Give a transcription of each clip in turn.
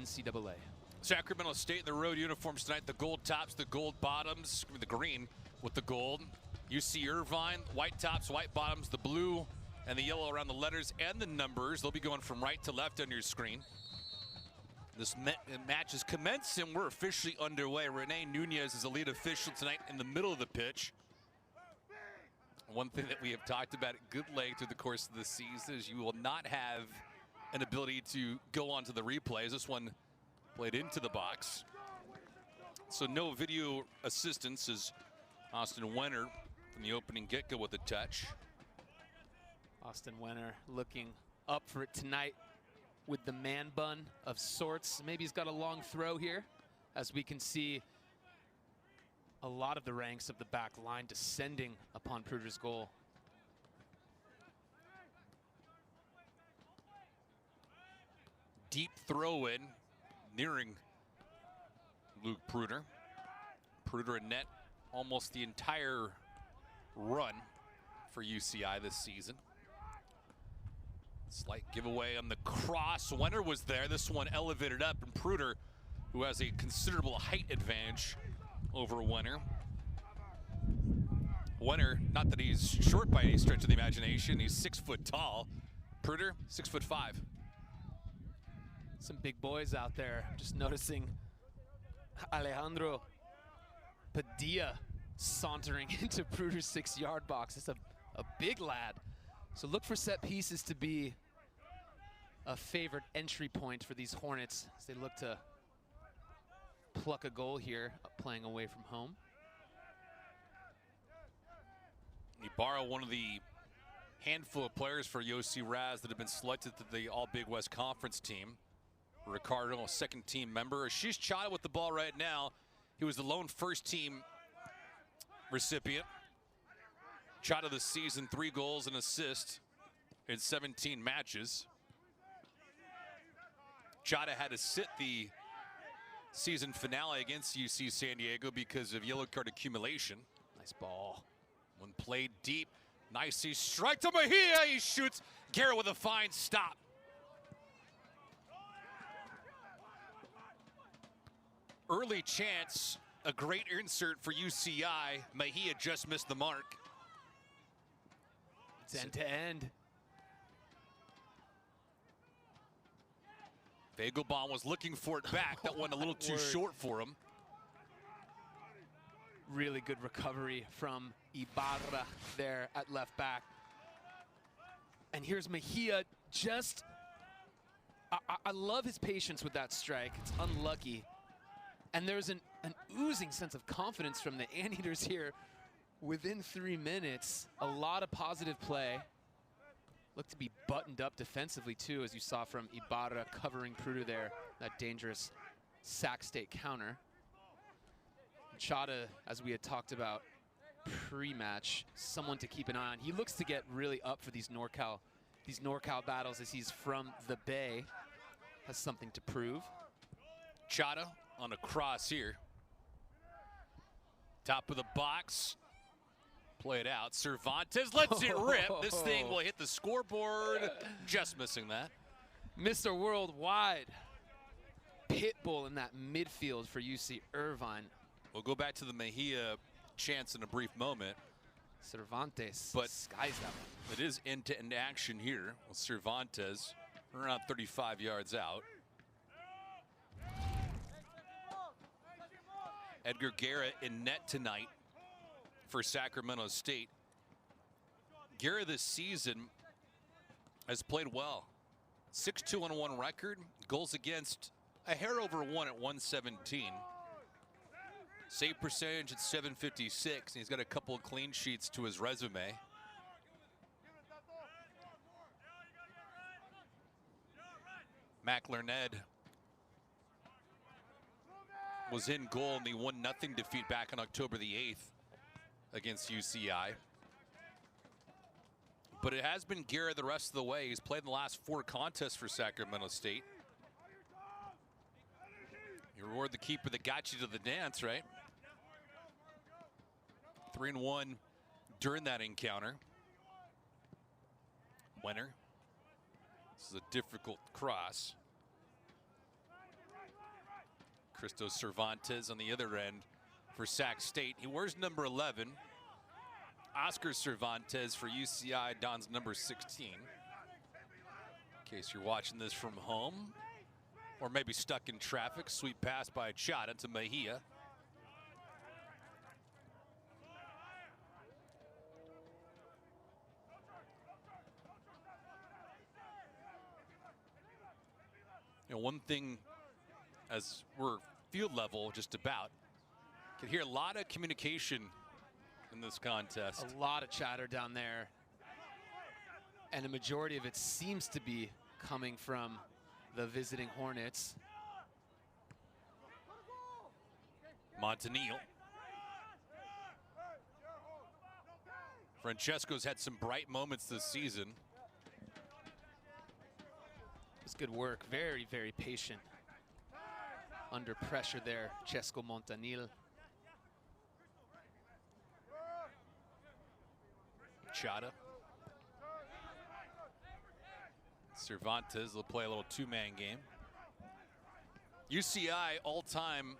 NCAA. Sacramento State in the road uniforms tonight. The gold tops, the gold bottoms, the green with the gold. UC Irvine, white tops, white bottoms, the blue and the yellow around the letters and the numbers. They'll be going from right to left on your screen. This match is commenced and we're officially underway. Rene Nunez is the lead official tonight in the middle of the pitch. One thing that we have talked about at good length through the course of the season is you will not have an ability to go onto the replays. This one played into the box. So no video assistance as Austin Wenner from the opening get-go with a touch. Austin Wenner looking up for it tonight with the man bun of sorts. Maybe he's got a long throw here, as we can see a lot of the ranks of the back line descending upon Pruder's goal. Deep throw in, nearing Luke Pruder. Pruder in net almost the entire run for UCI this season. Slight giveaway on the cross. Wenner was there. This one elevated up, and Pruder, who has a considerable height advantage over Wenner. Wenner, not that he's short by any stretch of the imagination, he's 6 foot tall. Pruder, 6'5". Some big boys out there. Just noticing Alejandro Padilla sauntering into Pruder's 6-yard box. It's a big lad. So look for set pieces to be a favored entry point for these Hornets as they look to pluck a goal here, playing away from home. Ibarra, one of the handful of players for Yossi Raz that have been selected to the All-Big West Conference team. Ricardo, a second-team member. Ashish Chada with the ball right now. He was the lone first-team recipient. Chada this season, 3 goals and assists in 17 matches. Chada had to sit the season finale against UC San Diego because of yellow card accumulation. Nice ball. When played deep, nice, he strike to Mejia, he shoots. Garrett with a fine stop. Early chance, a great insert for UCI. Mejia just missed the mark. It's end to end. Vegelbaum was looking for it back. That went a little too short for him. Really good recovery from Ibarra there at left back. And here's Mejia. Just, I love his patience with that strike. It's unlucky. And there's an oozing sense of confidence from the Anteaters here. Within 3 minutes, a lot of positive play. Looked to be buttoned up defensively too, as you saw from Ibarra covering Pruder there. That dangerous Sac State counter. Chada, as we had talked about pre-match, someone to keep an eye on. He looks to get really up for these NorCal battles, as he's from the Bay. Has something to prove. Chada on a cross here. Top of the box. Play it out. Cervantes lets it rip. This thing will hit the scoreboard. Just missing that. Mr. Worldwide. Pitbull in that midfield for UC Irvine. We'll go back to the Mejia chance in a brief moment. Cervantes but skies that one. It is end-to-end action here with Cervantes around 35 yards out. Edgar Guerra in net tonight for Sacramento State. Guerra this season has played well. 6-2-1 record. Goals against a hair over 1 at 117. Save percentage at 756. And he's got a couple of clean sheets to his resume. Mac Lerned was in goal in the 1-0 defeat back on October the 8th against UCI. But it has been Guerra the rest of the way. He's played in the last 4 contests for Sacramento State. You reward the keeper that got you to the dance, right? 3-1 during that encounter. Wenner. This is a difficult cross. Christos Cervantes on the other end for Sac State. He wears number 11. Oscar Cervantes for UCI dons number 16. In case you're watching this from home or maybe stuck in traffic, sweet pass by Chata to Mejia. You know, one thing as we're field level just about, can hear a lot of communication in this contest. A lot of chatter down there. And a majority of it seems to be coming from the visiting Hornets. Montanil. Francesco's had some bright moments this season. It's good work. Very, very patient. Under pressure there, Cesco Montanil. Chata. Cervantes will play a little two-man game. UCI all-time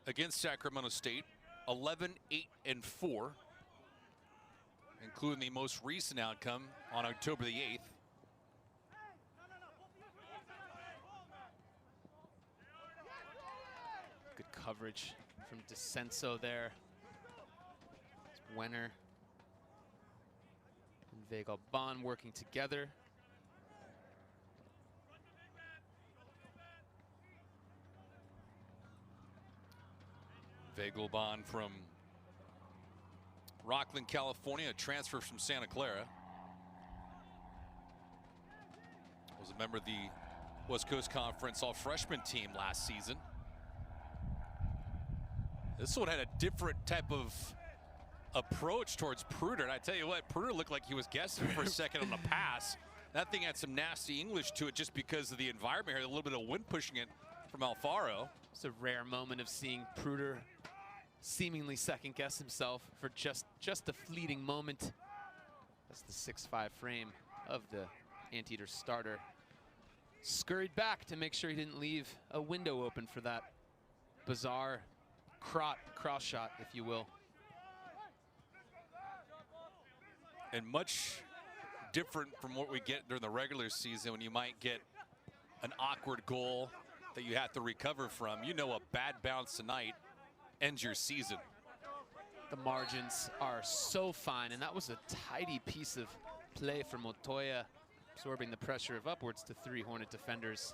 against Sacramento State, 11-8-4, including the most recent outcome on October the 8th. Good coverage from DeCenso there. It's Wenner and Vegalban working together. Vegalban from Rockland, California, a transfer from Santa Clara. Was a member of the West Coast Conference all-freshman team last season. This one had a different type of approach towards Pruder, and I tell you what, Pruder looked like he was guessing for a second on the pass. That thing had some nasty English to it just because of the environment here, a little bit of wind pushing it from Alfaro. It's a rare moment of seeing Pruder seemingly second guess himself for just a fleeting moment. That's the 6'5" frame of the Anteaters starter. Scurried back to make sure he didn't leave a window open for that bizarre cross shot, if you will. And much different from what we get during the regular season when you might get an awkward goal that you have to recover from. You know, a bad bounce tonight ends your season. The margins are so fine, and that was a tidy piece of play for Montoya, absorbing the pressure of upwards to 3 Hornet defenders.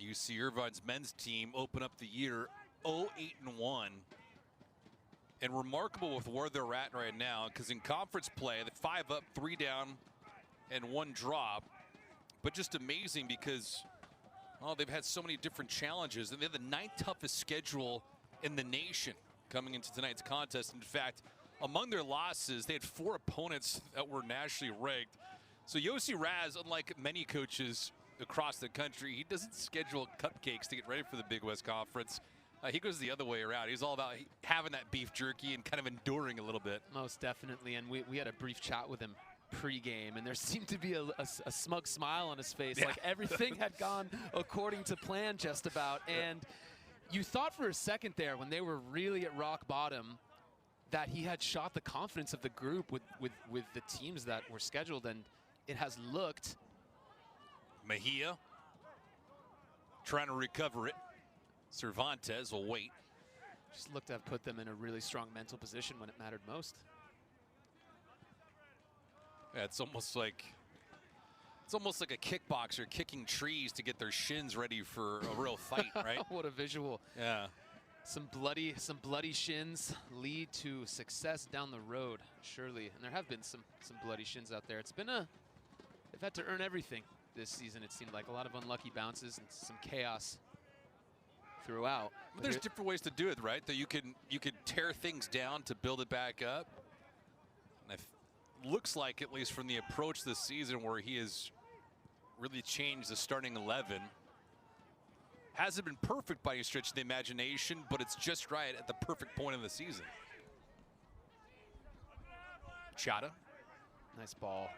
UC Irvine's men's team open up the year 0-8-1. And remarkable with where they're at right now, because in conference play, the 5 up, 3 down, and 1 drop. But just amazing because, oh, they've had so many different challenges, and they have the 9th toughest schedule in the nation coming into tonight's contest. In fact, among their losses, they had 4 opponents that were nationally ranked. So Yossi Raz, unlike many coaches across the country, he doesn't schedule cupcakes to get ready for the Big West Conference. He goes the other way around. He's all about having that beef jerky and kind of enduring a little bit. Most definitely, and we had a brief chat with him pre-game, and there seemed to be a smug smile on his face, like everything had gone according to plan just about. And you thought for a second there, when they were really at rock bottom, that he had shot the confidence of the group with the teams that were scheduled, and it has looked. Mejia trying to recover it. Cervantes will wait. Just looked to have put them in a really strong mental position when it mattered most. Yeah, it's almost like a kickboxer kicking trees to get their shins ready for a real fight, right? What a visual. Yeah. Some bloody shins lead to success down the road, surely. And there have been some bloody shins out there. They've had to earn everything this season, it seemed like. A lot of unlucky bounces and some chaos throughout. But there's different ways to do it, right? That you can tear things down to build it back up. And it looks like, at least from the approach this season, where he has really changed the starting 11. Hasn't been perfect by any stretch of the imagination, but it's just right at the perfect point of the season. Chata. Nice ball.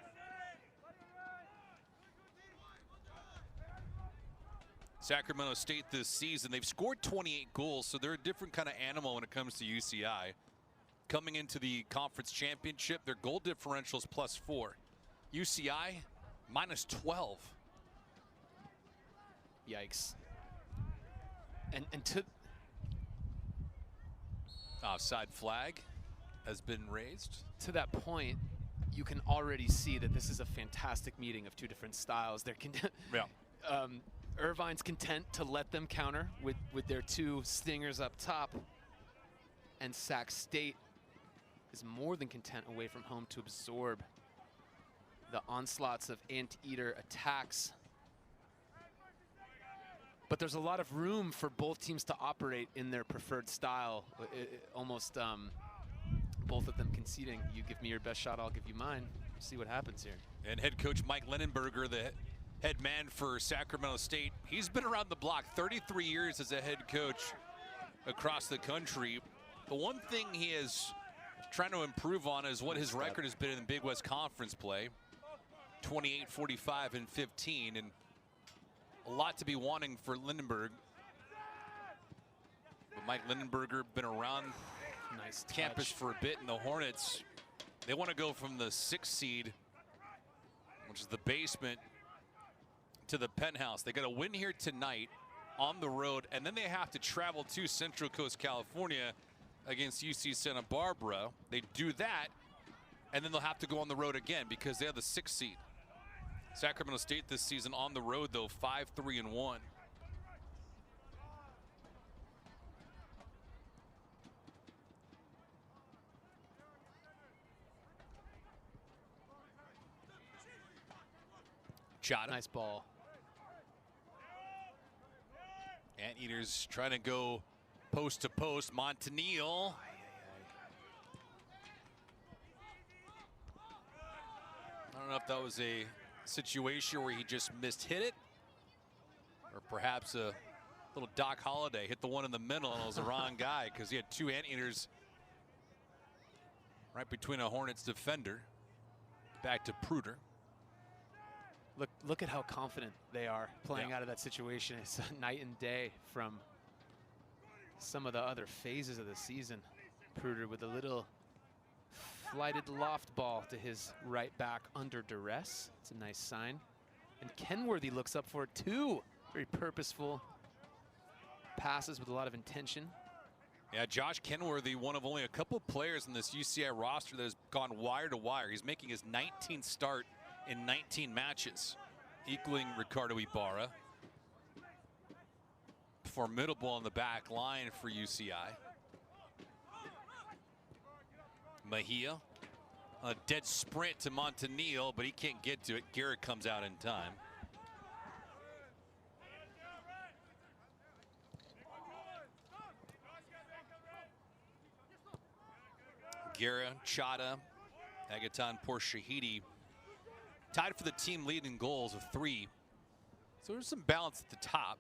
Sacramento State this season, they've scored 28 goals, so they're a different kind of animal when it comes to UCI. Coming into the conference championship, their goal differential is +4. UCI, -12. Yikes. And to... Offside flag has been raised. To that point, you can already see that this is a fantastic meeting of two different styles. They're Irvine's content to let them counter with their two stingers up top, and Sac State is more than content away from home to absorb the onslaughts of Anteater attacks. But there's a lot of room for both teams to operate in their preferred style, almost both of them conceding. You give me your best shot, I'll give you mine. See what happens here. And head coach Mike Linenberger, the head man for Sacramento State, he's been around the block 33 years as a head coach across the country. The one thing he is trying to improve on is what his record has been in Big West Conference play. 28, 45, and 15, and a lot to be wanting for Lindenberg. But Mike Lindenberger been around campus for a bit, and the Hornets, they want to go from the 6th seed, which is the basement, to the penthouse. They got to win here tonight on the road, and then they have to travel to Central Coast, California against UC Santa Barbara. They do that, and then they'll have to go on the road again because they have the 6th seed. Sacramento State this season on the road, though, 5-3-1. Chata. Nice ball. Anteaters trying to go post to post. Montanil. I don't know if that was a situation where he just hit it, or perhaps a little Doc Holliday hit the one in the middle and it was the wrong guy, because he had two Anteaters right between a Hornets defender. Back to Pruder. Look at how confident they are playing out of that situation. It's a night and day from some of the other phases of the season. Pruder with a little flighted loft ball to his right back under duress. It's a nice sign. And Kenworthy looks up for it too. Very purposeful passes with a lot of intention. Yeah, Josh Kenworthy, one of only a couple players in this UCI roster that has gone wire to wire. He's making his 19th start in 19 matches, equaling Ricardo Ibarra. Formidable on the back line for UCI. Mejia, a dead sprint to Montanil, but he can't get to it. Garrett comes out in time. Guerra, Chata, Agaton Porshahidi tied for the team lead in goals with 3. So there's some balance at the top.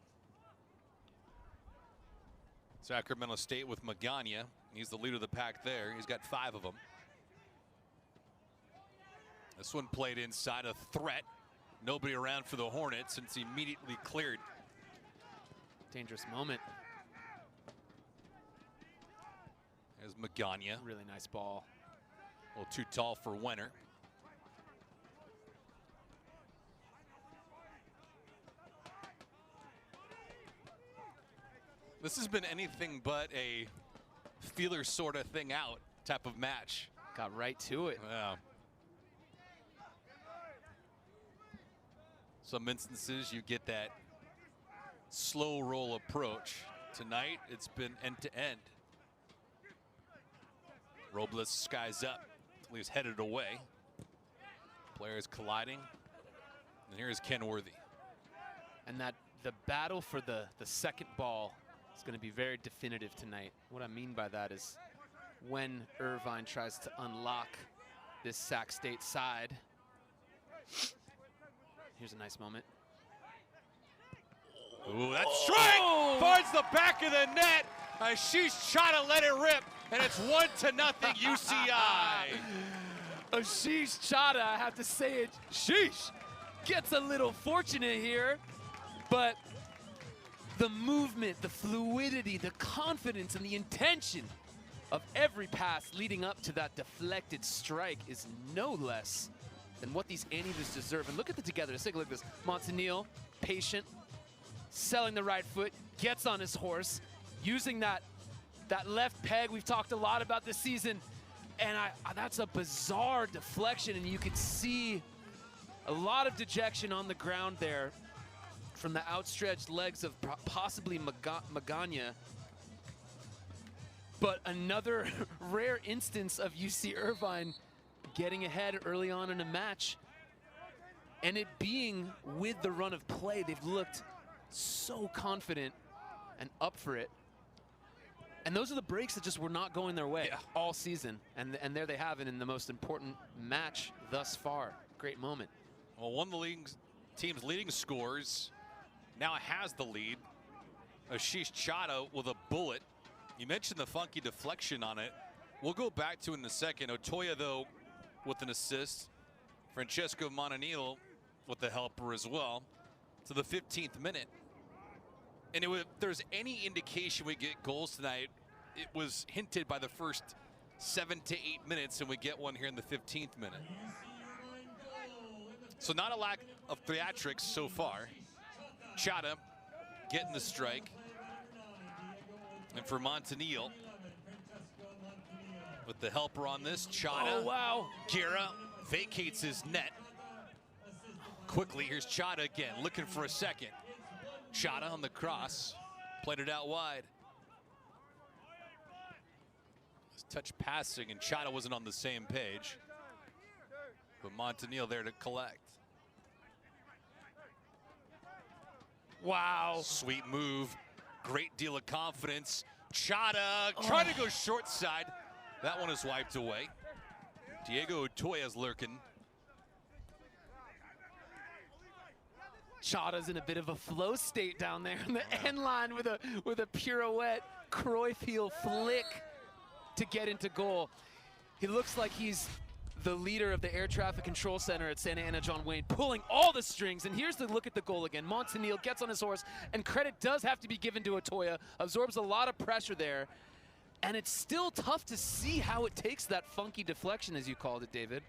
Sacramento State with Magana. He's the leader of the pack there. He's got 5 of them. This one played inside, a threat. Nobody around for the Hornets since he immediately cleared. Dangerous moment. There's Magana. Really nice ball. A little too tall for Wenner. This has been anything but a feeler sort of thing out type of match. Got right to it. Yeah. Some instances you get that slow roll approach. Tonight it's been end to end. Robles skies up, leaves headed away. Players colliding. And here's Kenworthy. And the battle for the second ball is going to be very definitive tonight. What I mean by that is when Irvine tries to unlock this Sac State side. Here's a nice moment. Ooh, that strike finds the back of the net. She's trying to let it rip, and it's 1-0 UCI. Ashish Chada, I have to say it, sheesh, gets a little fortunate here, but the movement, the fluidity, the confidence, and the intention of every pass leading up to that deflected strike is no less than what these Anteaters deserve. And look at the togetherness. Take a look at this. Montanil, patient, selling the right foot, gets on his horse, using that left peg we've talked a lot about this season. And that's a bizarre deflection, and you could see a lot of dejection on the ground there from the outstretched legs of possibly Magana. But another rare instance of UC Irvine getting ahead early on in a match, and it being with the run of play. They've looked so confident and up for it. And those are the breaks that just were not going their way all season. And there they have it in the most important match thus far. Great moment. Well, one of the team's leading scorers now has the lead. Ashish Chada with a bullet. You mentioned the funky deflection on it. We'll go back to it in a second. Otoya, though, with an assist. Francesco Montanil with the helper as well to the 15th minute. And if there's any indication we get goals tonight, it was hinted by the first 7 to 8 minutes, and we get one here in the 15th minute. So not a lack of theatrics so far. Chada getting the strike. And for Montanil, with the helper on this, Chada. Oh, wow. Guerra vacates his net. Quickly, here's Chada again, looking for a second. Chada on the cross, played it out wide. Touch passing, and Chada wasn't on the same page. But Montanil there to collect. Wow. Sweet move, great deal of confidence. Chada trying to go short side. That one is wiped away. Diego Otoya's lurking. Chada's in a bit of a flow state down there in the end line with a pirouette Cruyff heel flick to get into goal. He looks like he's the leader of the Air Traffic Control Center at Santa Ana John Wayne, pulling all the strings. And here's the look at the goal again. Montanil gets on his horse, and credit does have to be given to Otoya. Absorbs a lot of pressure there. And it's still tough to see how it takes that funky deflection, as you called it, David.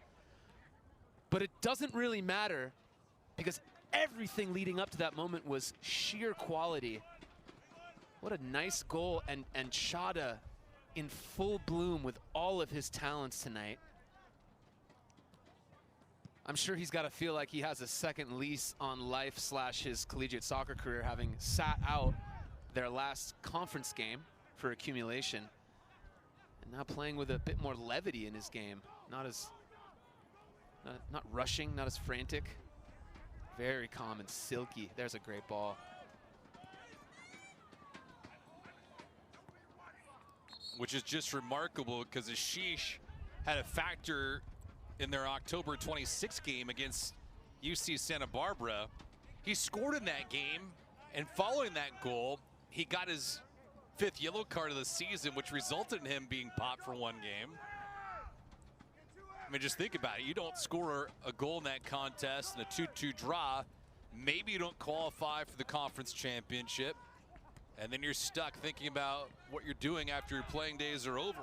But it doesn't really matter, because everything leading up to that moment was sheer quality. What a nice goal, and Chada in full bloom with all of his talents tonight. I'm sure he's got to feel like he has a second lease on life / his collegiate soccer career, having sat out their last conference game for accumulation. And now playing with a bit more levity in his game. Not rushing, not as frantic. Very calm and silky. There's a great ball. Which is just remarkable, because Ashish had a factor in their October 26th game against UC Santa Barbara. He scored in that game, and following that goal, he got his 5th yellow card of the season, which resulted in him being popped for one game. I mean, just think about it. You don't score a goal in that contest in a 2-2 draw, maybe you don't qualify for the conference championship, and then you're stuck thinking about what you're doing after your playing days are over.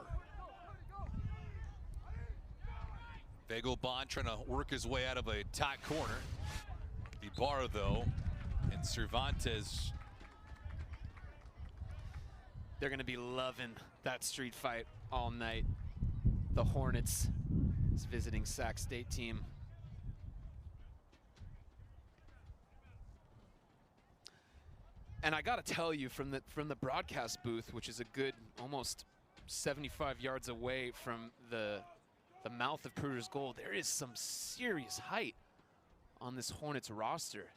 Begelbon trying to work his way out of a tight corner. Ibarra, though, and Cervantes. They're going to be loving that street fight all night. The Hornets is visiting Sac State team. And I got to tell you, from the broadcast booth, which is a good almost 75 yards away from the mouth of Pruder's goal, there is some serious height on this Hornets roster.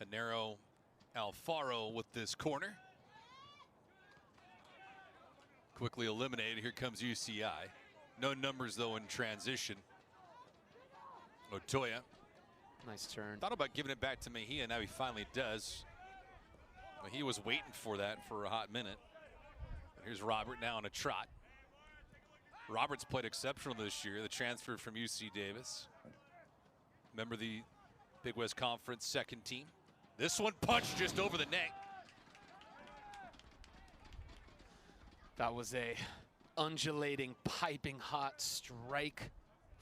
Hanero Alfaro with this corner. Quickly eliminated. Here comes UCI. No numbers, though, in transition. Otoya Nice turn. Thought about giving it back to Mejia. Now he finally does. Mejia was waiting for that for a hot minute. Here's Robert now on a trot. Robert's played exceptional this year, the transfer from UC Davis. Remember the Big West Conference second team. This one punched just over the neck. That was a undulating, piping hot strike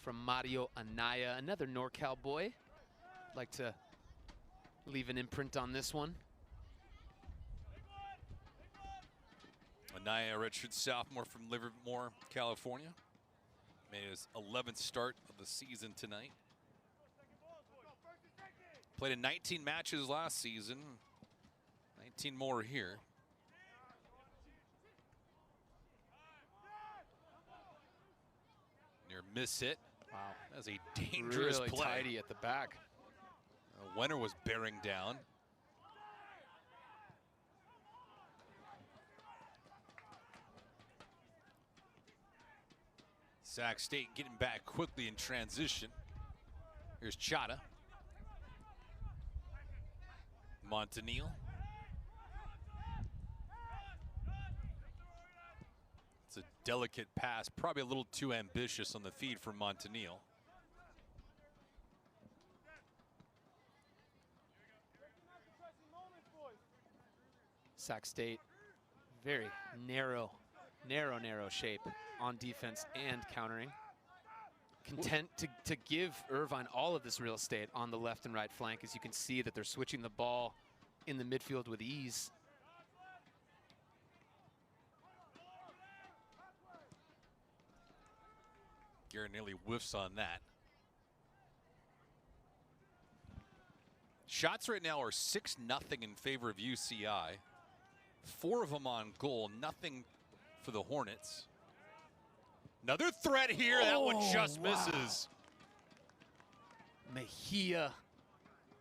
from Mario Anaya, another NorCal boy. Like to leave an imprint on this one. Anaya, redshirt sophomore from Livermore, California. Made his 11th start of the season tonight. Played in 19 matches last season. 19 more here. Near miss hit. Wow. That's a dangerous really play. tidy at the back. Wenner was bearing down. Sac State getting back quickly in transition. Here's Chata. Montanil. It's a delicate pass, probably a little too ambitious on the feed for Montanil. Sac State, very narrow shape on defense and countering. Content to give Irvine all of this real estate on the left and right flank, as you can see that they're switching the ball in the midfield with ease. Garrett nearly whiffs on that. Shots right now are 6-0 in favor of UCI. 4 of them on goal, nothing for the Hornets. Another threat here, that one just misses. Mejia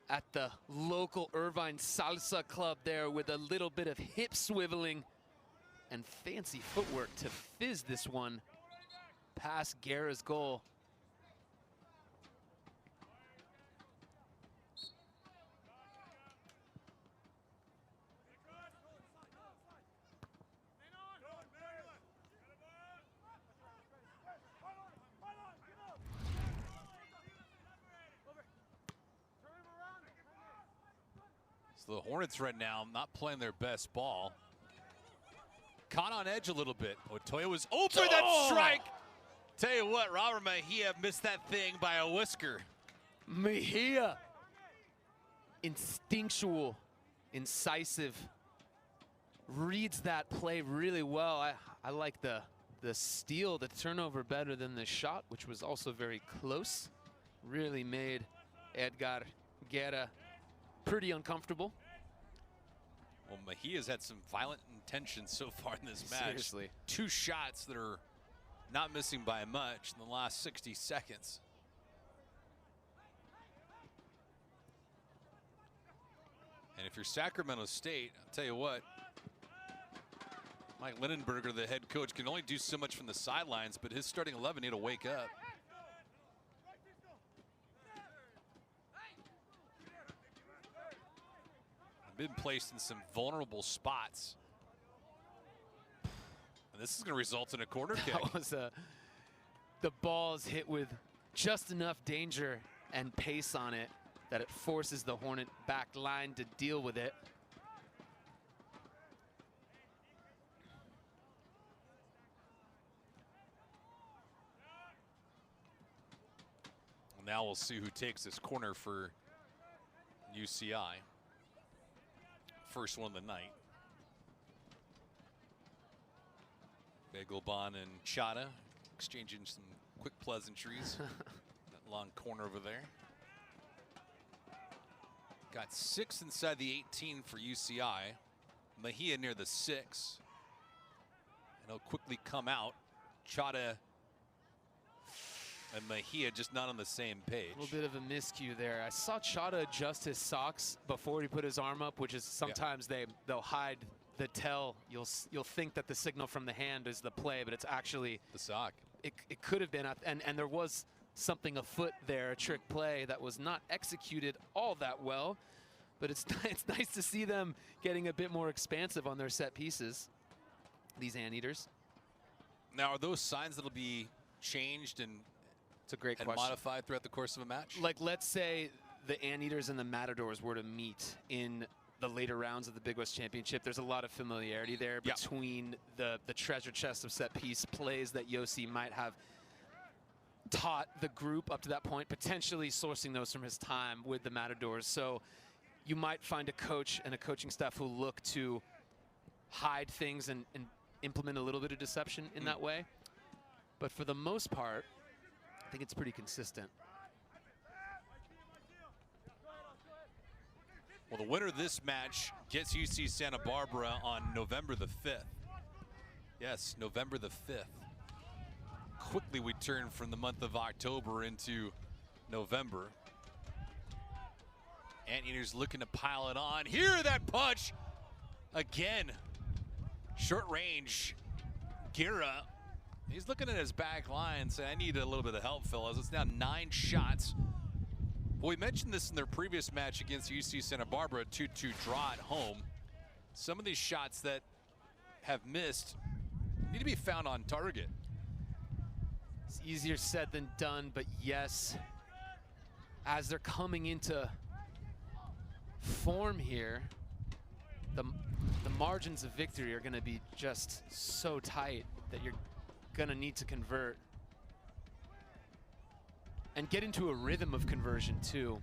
at the local Irvine Salsa Club there with a little bit of hip swiveling and fancy footwork to fizz this one past Guerra's goal. So the Hornets right now not playing their best ball. Caught on edge a little bit. Otoya was open, that strike! Tell you what, Robert Mejia missed that thing by a whisker. Mejia, instinctual, incisive, reads that play really well. I like the steal, the turnover better than the shot, which was also very close. Really made Edgar Guerra pretty uncomfortable. Well, Mejia's had some violent intentions so far in this match. Seriously. 2 shots that are not missing by much in the last 60 seconds. And if you're Sacramento State, I'll tell you what, Mike Lindenberger, the head coach, can only do so much from the sidelines, but his starting 11 need to wake up. Been placed in some vulnerable spots. And this is going to result in a corner kick. That was the ball's hit with just enough danger and pace on it that it forces the Hornet back line to deal with it. Now we'll see who takes this corner for UCI. First one of the night. Begelbon and Chata exchanging some quick pleasantries. That long corner over there. Got 6 inside the 18 for UCI. Mejia near the 6. And he'll quickly come out. Chata and Mejia just not on the same page. A little bit of a miscue there. I saw Chata adjust his socks before he put his arm up, which is sometimes they'll hide the tell. You'll think that the signal from the hand is the play, but it's actually the sock. It could have been, and there was something afoot there, a trick play that was not executed all that well. But it's nice to see them getting a bit more expansive on their set pieces, these Anteaters. Now, are those signs that'll be changed and it's a great question. Modified throughout the course of a match? Like, let's say the Anteaters and the Matadors were to meet in the later rounds of the Big West Championship. There's a lot of familiarity there between the treasure chest of set piece plays that Yossi might have taught the group up to that point, potentially sourcing those from his time with the Matadors. So you might find a coach and a coaching staff who look to hide things and implement a little bit of deception in that way. But for the most part, I think it's pretty consistent. Well, the winner of this match gets UC Santa Barbara on November the 5th. Yes, November the 5th. Quickly we turn from the month of October into November. Anteaters looking to pile it on. Hear that punch again. Short range. Gira. He's looking at his back line saying, I need a little bit of help, fellas. It's now 9 shots. Well, we mentioned this in their previous match against UC Santa Barbara, a 2-2 draw at home. Some of these shots that have missed need to be found on target. It's easier said than done, but yes, as they're coming into form here, the margins of victory are going to be just so tight that you're going to need to convert and get into a rhythm of conversion too.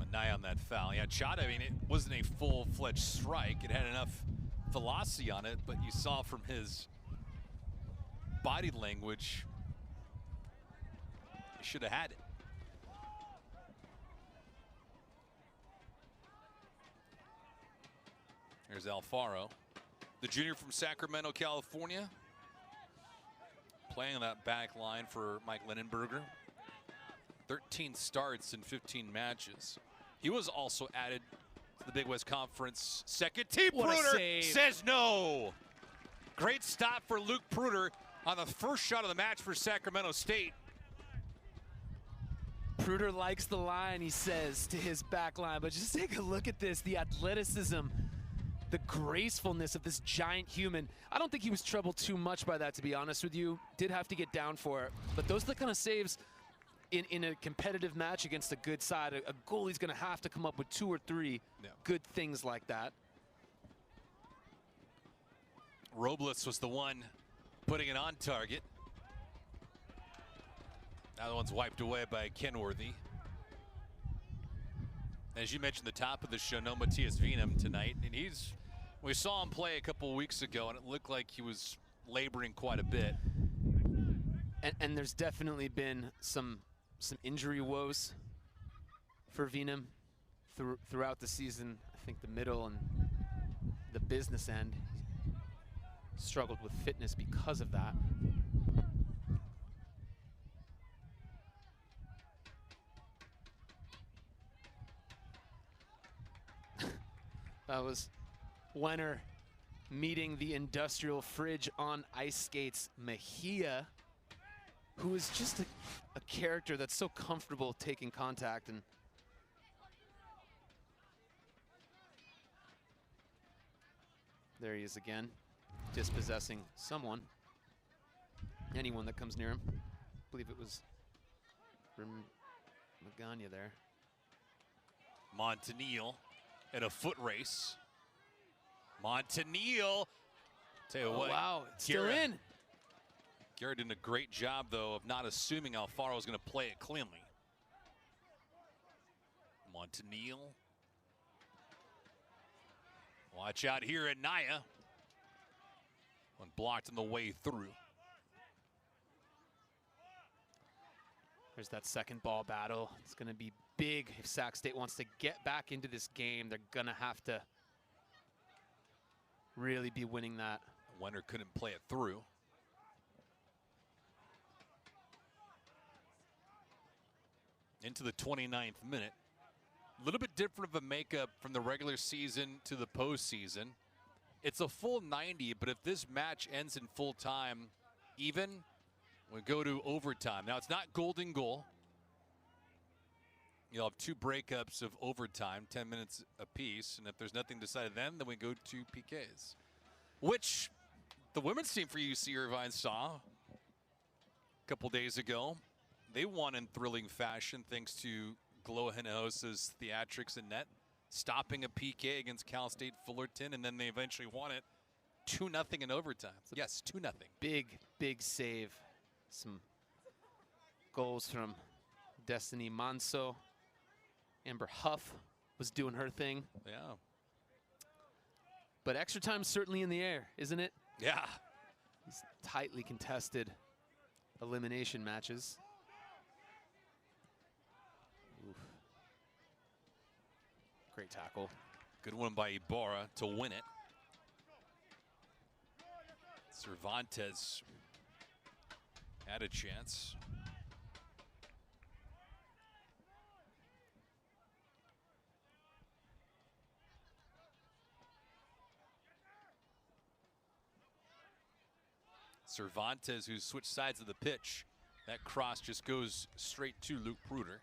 An eye on that foul. Yeah, Chada, I mean, it wasn't a full-fledged strike. It had enough velocity on it, but you saw from his body language, he should have had it. There's Alfaro, the junior from Sacramento, California, playing on that back line for Mike Linenberger. 13 starts in 15 matches. He was also added to the Big West Conference second team. Pruder says no. Great stop for Luke Pruder on the first shot of the match for Sacramento State. Pruder likes the line, he says, to his back line, but just take a look at this, the athleticism, the gracefulness of this giant human. I don't think he was troubled too much by that, to be honest with you. Did have to get down for it, but those are the kind of saves in a competitive match against a good side. A goalie's going to have to come up with 2 or 3 good things like that. Robles was the one putting it on target. Now the one's wiped away by Kenworthy. As you mentioned, the top of the show, no Matthias Wienum tonight, and we saw him play a couple weeks ago, and it looked like he was laboring quite a bit. And there's definitely been some injury woes for Wienum throughout the season. I think the middle and the business end struggled with fitness because of that. That was Wenner meeting the industrial fridge on ice skates. Mejia, who is just a character that's so comfortable taking contact. And there he is again, dispossessing someone, anyone that comes near him. I believe it was Magana there. Montanil in a foot race. Montanil, tell you what. Wow, it's still in. Garrett did a great job, though, of not assuming Alfaro was going to play it cleanly. Montanil. Watch out here at Naya. One blocked on the way through. There's that second ball battle. It's going to be big if Sac State wants to get back into this game. They're going to have to really be winning that. Wenner couldn't play it through. Into the 29th minute. A little bit different of a makeup from the regular season to the postseason. It's a full 90, but if this match ends in full time, even, we go to overtime. Now, it's not golden goal. You'll have 2 breakups of overtime, 10 minutes apiece, and if there's nothing decided then we go to PKs, which the women's team for UC Irvine saw a couple days ago. They won in thrilling fashion thanks to Gloa Hinojosa's theatrics in net, stopping a PK against Cal State Fullerton, and then they eventually won it 2-0 in overtime. Yes, 2-0. Big save. Some goals from Destiny Manso. Amber Huff was doing her thing. Yeah. But extra time's certainly in the air, isn't it? Yeah. These tightly contested elimination matches. Oof. Great tackle. Good one by Ibarra to win it. Cervantes had a chance. Cervantes, who switched sides of the pitch. That cross just goes straight to Luke Pruder.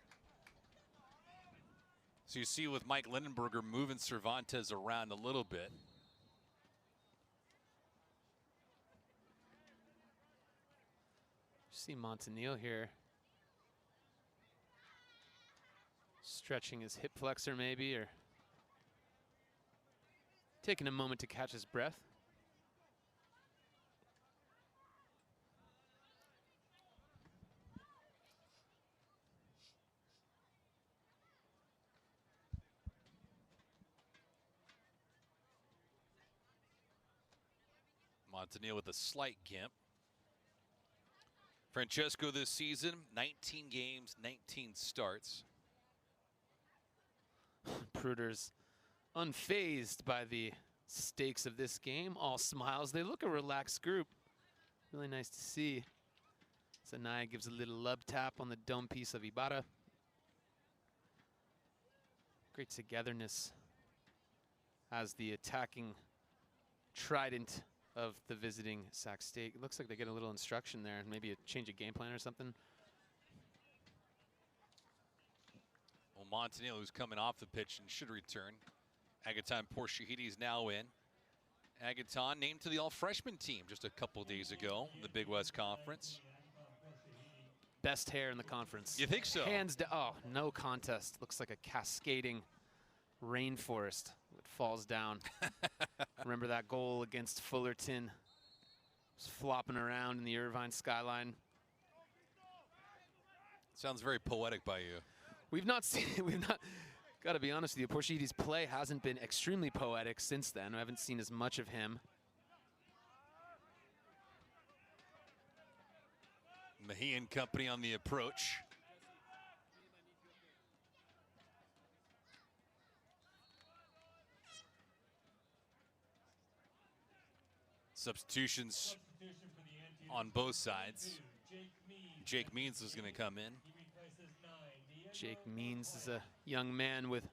So you see with Mike Lindenberger moving Cervantes around a little bit. See Montanil here. Stretching his hip flexor maybe, or taking a moment to catch his breath. Montanil with a slight gimp. Francesco this season, 19 games, 19 starts. Pruder's unfazed by the stakes of this game. All smiles. They look a relaxed group. Really nice to see. Zanaya gives a little love tap on the dome piece of Ibarra. Great togetherness as the attacking trident of the visiting Sac State. It looks like they get a little instruction there, maybe a change of game plan or something. Well, Montanil, who's coming off the pitch and should return. Agaton Porshahidi now in. Agaton named to the all-freshman team just a couple days ago in the Big West Conference. Best hair in the conference. You think so? Hands down. Oh, no contest. Looks like a cascading rainforest that falls down. Remember that goal against Fullerton? Just flopping around in the Irvine skyline. Sounds very poetic by you. We've not, got to be honest with you, Porshahidis' play hasn't been extremely poetic since then. I haven't seen as much of him. Mejia and company on the approach. Substitutions on both sides. Jake Means is going to come in. Jake Means is a young man with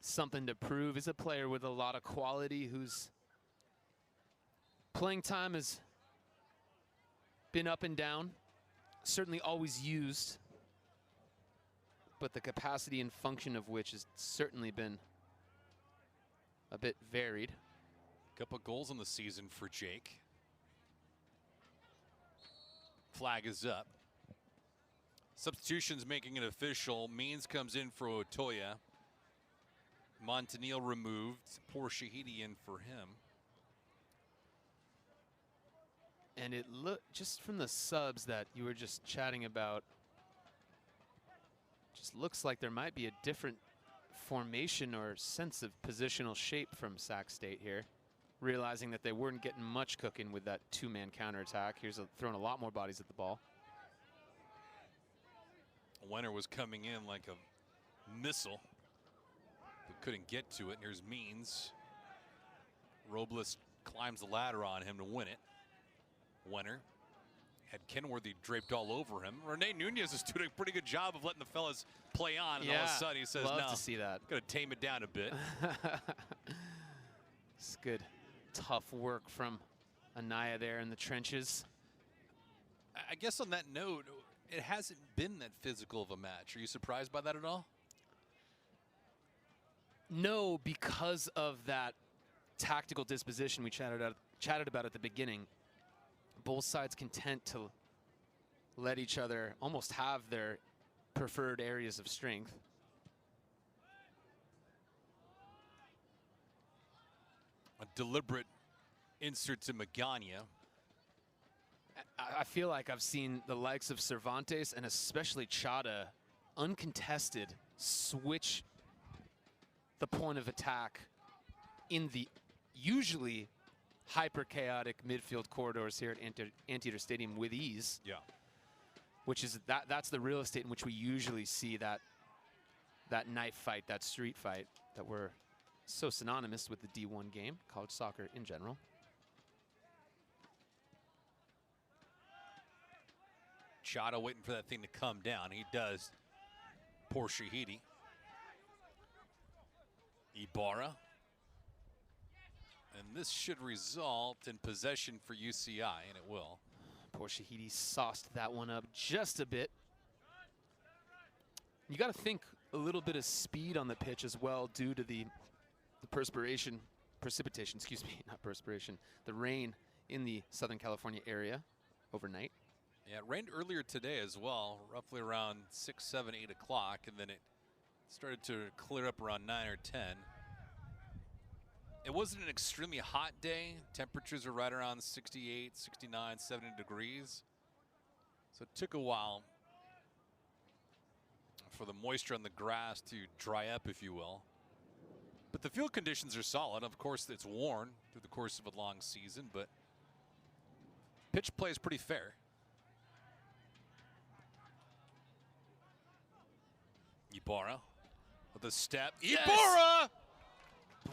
something to prove. He's a player with a lot of quality whose playing time has been up and down, certainly always used, but the capacity and function of which has certainly been a bit varied. Couple goals in the season for Jake. Flag is up. Substitutions making it official. Means comes in for Otoya. Montanil removed. Porshahidi in for him. And it looked, just from the subs that you were just chatting about, just looks like there might be a different formation or sense of positional shape from Sac State here. Realizing that they weren't getting much cooking with that two-man counterattack. Here's throwing a lot more bodies at the ball. Wenner was coming in like a missile, but couldn't get to it. And here's Means. Robles climbs the ladder on him to win it. Wenner had Kenworthy draped all over him. Rene Nunez is doing a pretty good job of letting the fellas play on, and all of a sudden he says, love no, to see that. Gotta tame it down a bit. It's good, tough work from Anaya there in the trenches. I guess on that note, it hasn't been that physical of a match. Are you surprised by that at all? No, because of that tactical disposition we chatted about at the beginning. Both sides content to let each other almost have their preferred areas of strength. A deliberate insert to Magana. I feel like I've seen the likes of Cervantes and especially Chada uncontested switch the point of attack in the usually hyper chaotic midfield corridors here at Anteater Stadium with ease. Yeah. Which is that's the real estate in which we usually see that knife fight, that street fight that we're so synonymous with the D1 game, college soccer in general. Chada waiting for that thing to come down. He does. Poor Shahidi. Ibarra. And this should result in possession for UCI, and it will. Poor Shahidi sauced that one up just a bit. You got to think a little bit of speed on the pitch as well due to the precipitation, excuse me, not perspiration, the rain in the Southern California area overnight. Yeah, it rained earlier today as well, roughly around 6, 7, 8 o'clock, and then it started to clear up around 9 or 10. It wasn't an extremely hot day. Temperatures are right around 68, 69, 70 degrees. So it took a while for the moisture on the grass to dry up, if you will. But the field conditions are solid. Of course, it's worn through the course of a long season, but pitch play is pretty fair. Ibarra with a step. Yes! Ibarra!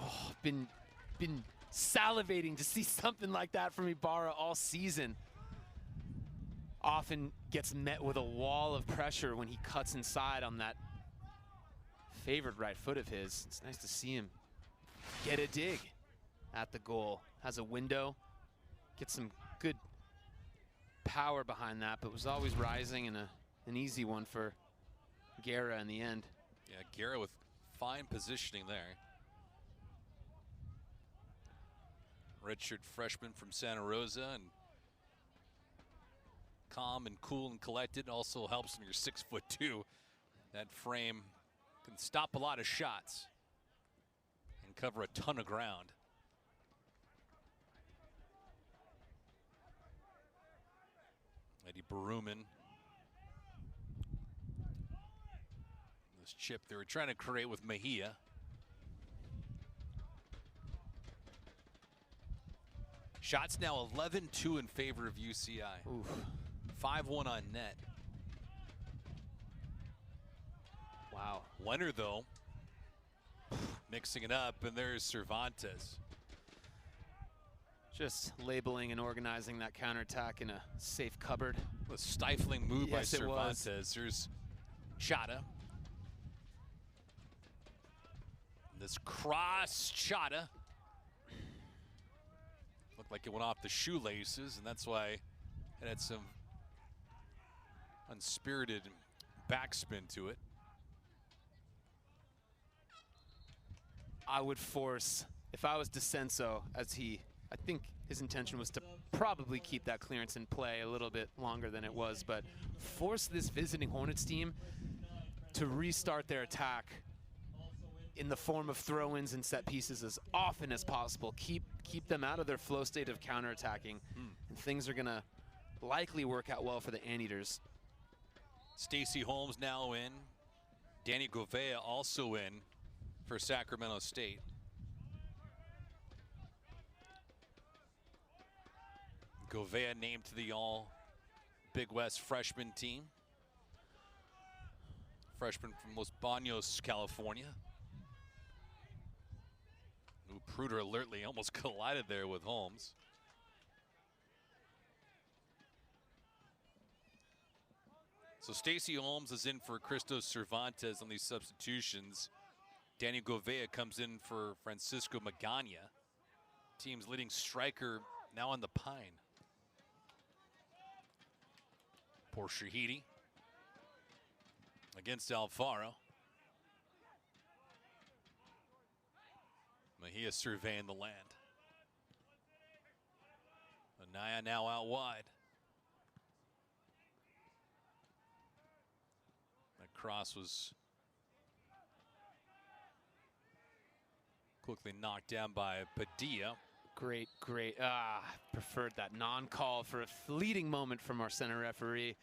Oh, been salivating to see something like that from Ibarra all season. Often gets met with a wall of pressure when he cuts inside on that favored right foot of his. It's nice to see him get a dig at the goal. Has a window, gets some good power behind that, but was always rising, and an easy one for Guerra in the end. Yeah, Guerra with fine positioning there. Redshirt freshman from Santa Rosa, and calm and cool and collected. Also helps when you're 6'2". That frame can stop a lot of shots and cover a ton of ground. Eddie Baruman. This chip they were trying to create with Mejia. Shots now 11-2 in favor of UCI. 5-1 on net. Wow. Leonard, though, mixing it up, and there's Cervantes. Just labeling and organizing that counterattack in a safe cupboard. A stifling move by Yes, it was. Cervantes. There's Chada. This cross, Chada. Looked like it went off the shoelaces, and that's why it had some unspirited backspin to it. I would force, if I was DeCenso, I think his intention was to probably keep that clearance in play a little bit longer than it was, but force this visiting Hornets team to restart their attack in the form of throw-ins and set pieces as often as possible. Keep them out of their flow state of counterattacking, and things are gonna likely work out well for the Anteaters. Stacey Holmes now in. Danny Govea also in for Sacramento State. Govea named to the all Big West freshman team. Freshman from Los Banos, California. Pruder alertly almost collided there with Holmes. So Stacey Holmes is in for Christos Cervantes on these substitutions. Danny Govea comes in for Francisco Magana. Team's leading striker now on the pine. Poor Shahidi against Alfaro. Mejia surveying the land. Anaya now out wide. That cross was quickly knocked down by Padilla. Great. Preferred that non-call for a fleeting moment from our center referee.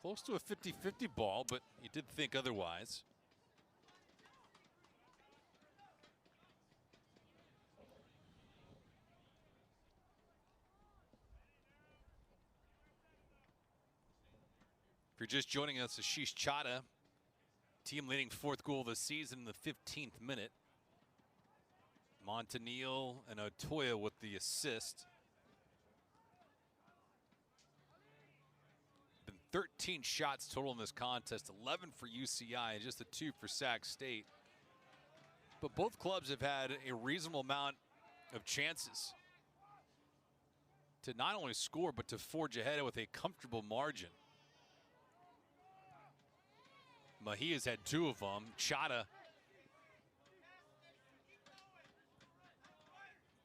Close to a 50-50 ball, but you did think otherwise. If you're just joining us, Ashish Chadha, team leading 4th goal of the season in the 15th minute. Montanil and Otoya with the assist. Been 13 shots total in this contest, 11 for UCI and just the 2 for Sac State. But both clubs have had a reasonable amount of chances to not only score, but to forge ahead with a comfortable margin. Mejia's had 2 of them. Chadha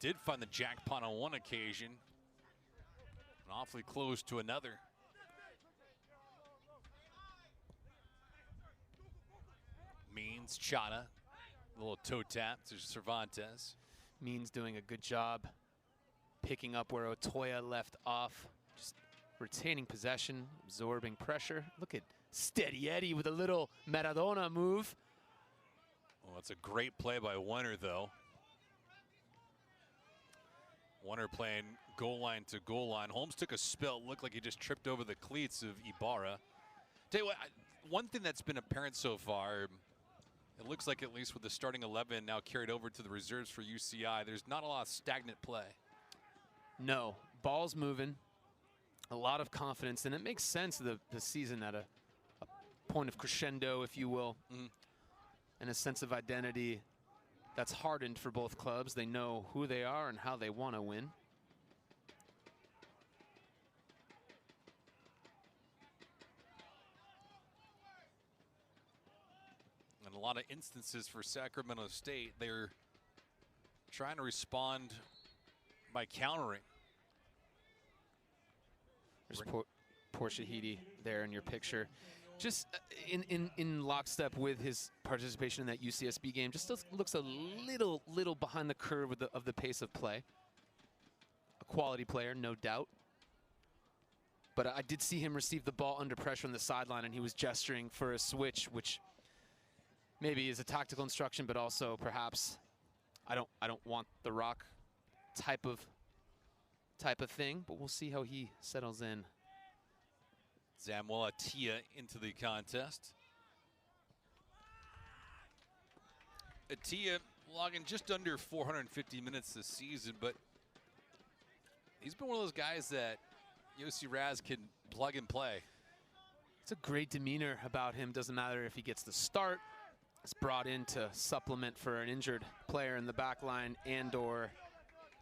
did find the jackpot on one occasion, and awfully close to another. Means Chadha, a little toe tap to Cervantes. Means doing a good job picking up where Otoya left off, just retaining possession, absorbing pressure. Look at Steady Eddie with a little Maradona move. Well, that's a great play by Wenner, though. Wenner playing goal line to goal line. Holmes took a spill. Looked like he just tripped over the cleats of Ibarra. Tell you what, one thing that's been apparent so far, it looks like at least with the starting 11 now carried over to the reserves for UCI, there's not a lot of stagnant play. No, ball's moving. A lot of confidence, and it makes sense the season at a point of crescendo, if you will, and a sense of identity that's hardened for both clubs. They know who they are and how they want to win. In a lot of instances for Sacramento State, they're trying to respond by countering. There's poor Shahidi there in your picture. Just in lockstep with his participation in that UCSB game, just looks a little behind the curve of the pace of play. A quality player, no doubt. But I did see him receive the ball under pressure on the sideline, and he was gesturing for a switch, which maybe is a tactical instruction, but also perhaps I don't want the rock type of thing. But we'll see how he settles in. Samuel Atia into the contest. Atia logging just under 450 minutes this season, but he's been one of those guys that Yossi Raz can plug and play. It's a great demeanor about him. Doesn't matter if he gets the start. He's brought in to supplement for an injured player in the back line and or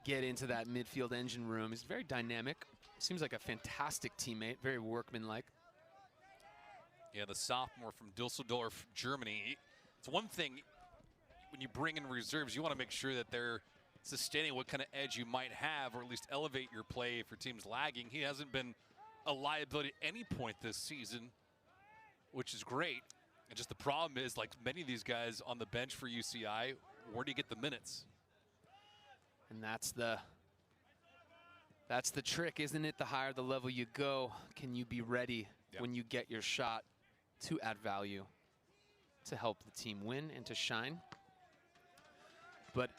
get into that midfield engine room. He's very dynamic. Seems like a fantastic teammate, very workmanlike. Yeah, the sophomore from Düsseldorf, Germany. It's one thing when you bring in reserves, you want to make sure that they're sustaining what kind of edge you might have, or at least elevate your play for teams lagging. He hasn't been a liability at any point this season, which is great. And just the problem is, like many of these guys on the bench for UCI, where do you get the minutes? And that's the trick, isn't it? The higher the level you go, can you be ready when you get your shot to add value, to help the team win and to shine? But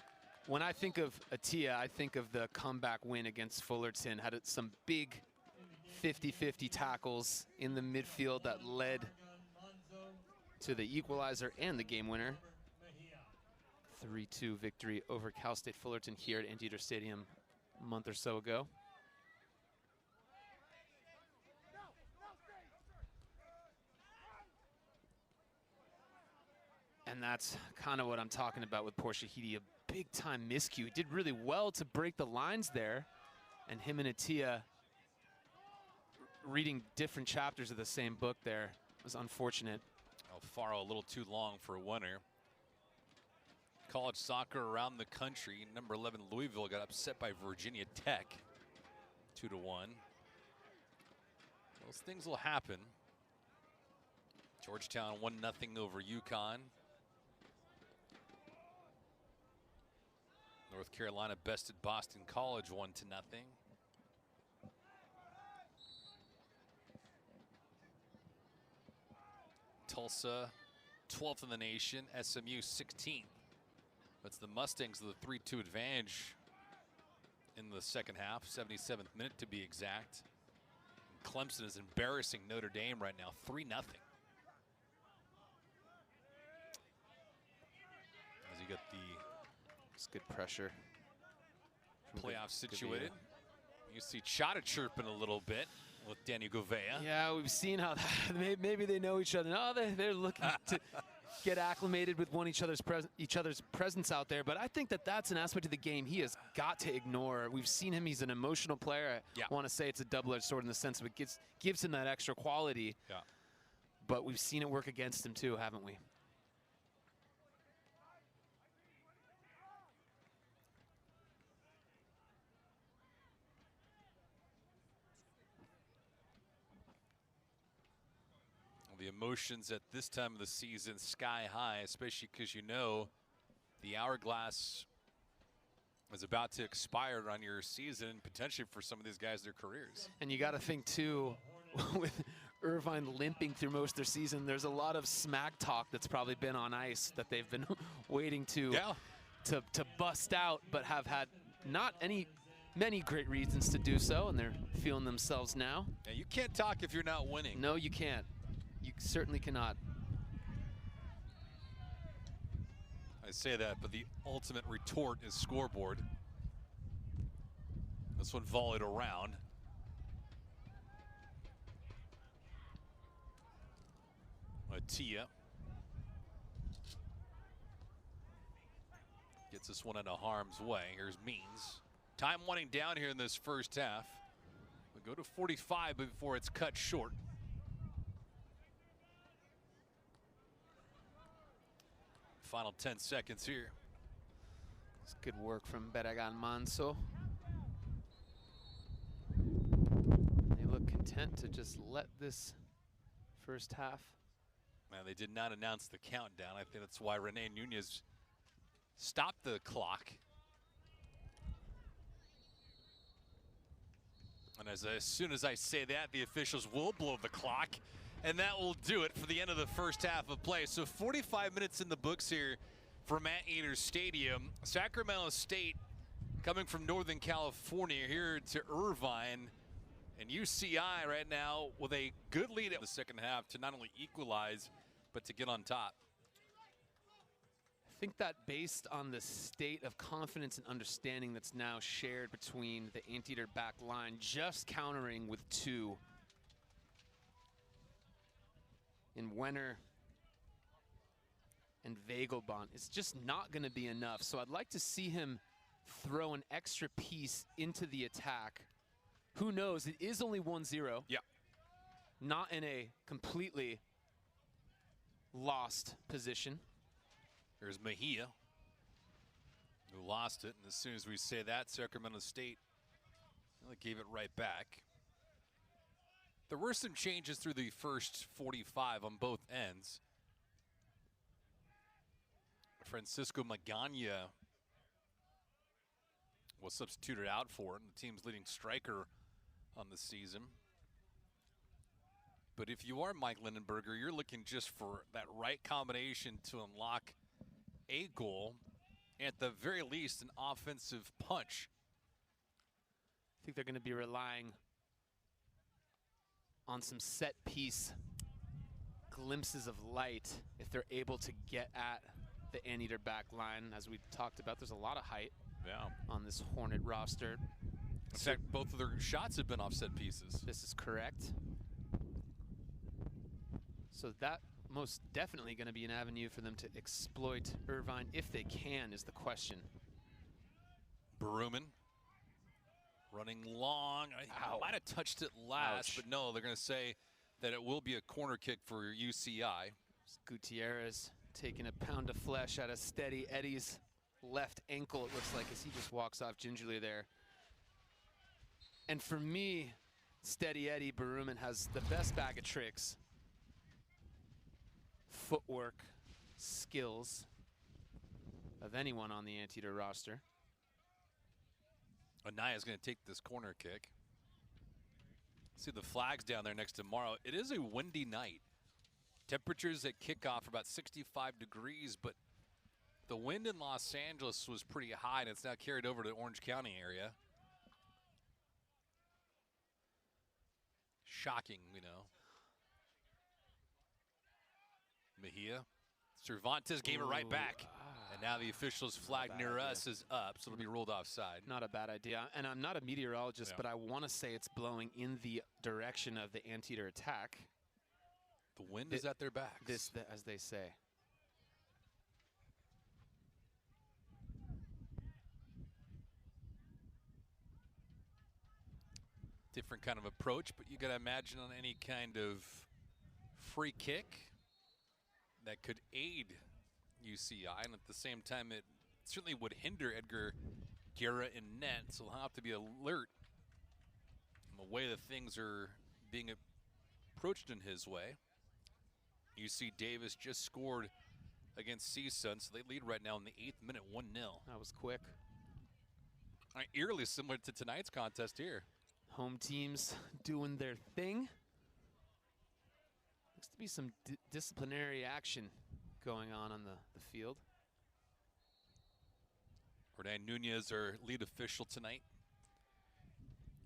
when I think of Atia, I think of the comeback win against Fullerton. Had some big 50-50 tackles in the midfield that led to the equalizer and the game winner. 3-2 victory over Cal State Fullerton here at Anteaters Stadium a month or so ago. And that's kind of what I'm talking about with poor Shahidi, a big-time miscue. He did really well to break the lines there, and him and Atia reading different chapters of the same book there was unfortunate. Alfaro a little too long for a winner. college soccer around the country. Number 11 Louisville got upset by Virginia Tech 2-1. Those things will happen. Georgetown 1-0 over UConn. North Carolina bested Boston College 1-0. Tulsa 12th in the nation, SMU 16th. That's the Mustangs with a 3-2 advantage in the second half, 77th minute to be exact. Clemson is embarrassing Notre Dame right now, 3-0. As you get the It's good pressure. playoff situated. You see Chata chirping a little bit with Daniel Govea. Yeah, we've seen how maybe they know each other. No, they're looking to get acclimated with each other's presence out there. But I think that's an aspect of the game he has got to ignore. We've seen him; he's an emotional player. I want to say it's a double-edged sword in the sense of it gives him that extra quality. Yeah. But we've seen it work against him too, haven't we? The emotions at this time of the season sky high, especially because you know the hourglass is about to expire on your season, potentially for some of these guys, their careers. And you got to think too, with Irvine limping through most of their season, there's a lot of smack talk that's probably been on ice that they've been waiting to bust out, but have had not many great reasons to do so, and they're feeling themselves now. Yeah, you can't talk if you're not winning. No, you can't. You certainly cannot. I say that, but the ultimate retort is scoreboard. This one volleyed around. Atia gets this one into harm's way. Here's Means. Time winding down here in this first half. We go to 45 before it's cut short. Final 10 seconds here. It's good work from Barragan Manso. They look content to just let this first half. Man, they did not announce the countdown. I think that's why Rene Nunez stopped the clock. And as soon as I say that, the officials will blow the clock. And that will do it for the end of the first half of play. So 45 minutes in the books here from Anteaters Stadium. Sacramento State coming from Northern California here to Irvine. And UCI right now with a good lead in the second half to not only equalize, but to get on top. I think that based on the state of confidence and understanding that's now shared between the Anteater back line, just countering with two in Wenner and Vegelbond, it's just not going to be enough. So I'd like to see him throw an extra piece into the attack. Who knows? It is only 1-0. Yeah. Not in a completely lost position. There's Mejia, who lost it. And as soon as we say that, Sacramento State really gave it right back. There were some changes through the first 45 on both ends. Francisco Magana was substituted out for it, and the team's leading striker on the season. But if you are Mike Lindenberger, you're looking just for that right combination to unlock a goal, at the very least an offensive punch. I think they're going to be relying on some set piece glimpses of light if they're able to get at the Anteater back line. As we talked about, there's a lot of height on this Hornet roster. In fact, both of their shots have been offset pieces. This is correct. So that most definitely going to be an avenue for them to exploit Irvine if they can, is the question. Berumen running long. I might have touched it last, but no, they're going to say that it will be a corner kick for UCI. Gutierrez taking a pound of flesh out of Steady Eddie's left ankle, it looks like, as he just walks off gingerly there. And for me, Steady Eddie Baruman has the best bag of tricks, footwork, skills of anyone on the Anteater roster. Anaya's going to take this corner kick. See the flags down there next to Morrow. It is a windy night. Temperatures at kickoff are about 65 degrees, but the wind in Los Angeles was pretty high, and it's now carried over to the Orange County area. Shocking, you know. Mejia. Cervantes gave it right back. And now the official's flag near us is up, so it'll be ruled offside. Not a bad idea. And I'm not a meteorologist, but I want to say it's blowing in the direction of the Anteater attack. The wind is at their backs. As they say. Different kind of approach, but you got to imagine on any kind of free kick that could aid UCI, and at the same time it certainly would hinder Edgar Guerra in net, so he'll have to be alert in the way that things are being approached in his way. UC Davis just scored against CSUN, so they lead right now in the 8th minute, 1-0. That was quick. All right, eerily similar to tonight's contest here. Home teams doing their thing. Looks to be some disciplinary action going on the field. Rene Nunez, our lead official tonight.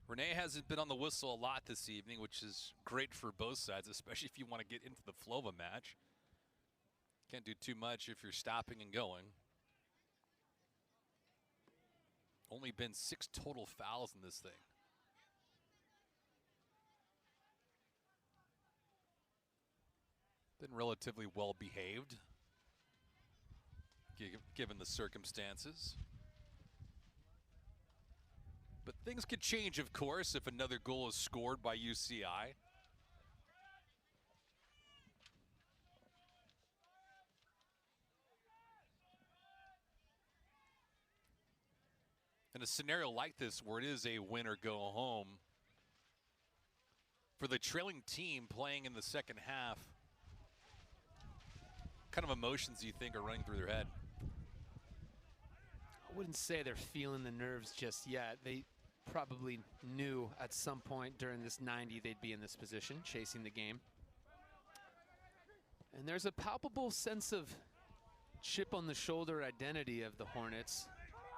Rene hasn't been on the whistle a lot this evening, which is great for both sides, especially if you want to get into the flow of a match. Can't do too much if you're stopping and going. Only been 6 total fouls in this thing. Been relatively well behaved, given the circumstances. But things could change, of course, if another goal is scored by UCI. In a scenario like this, where it is a win or go home, for the trailing team playing in the second half, kind of emotions do you think are running through their head? I wouldn't say they're feeling the nerves just yet. They probably knew at some point during this 90 they'd be in this position, chasing the game. And there's a palpable sense of chip on the shoulder identity of the Hornets.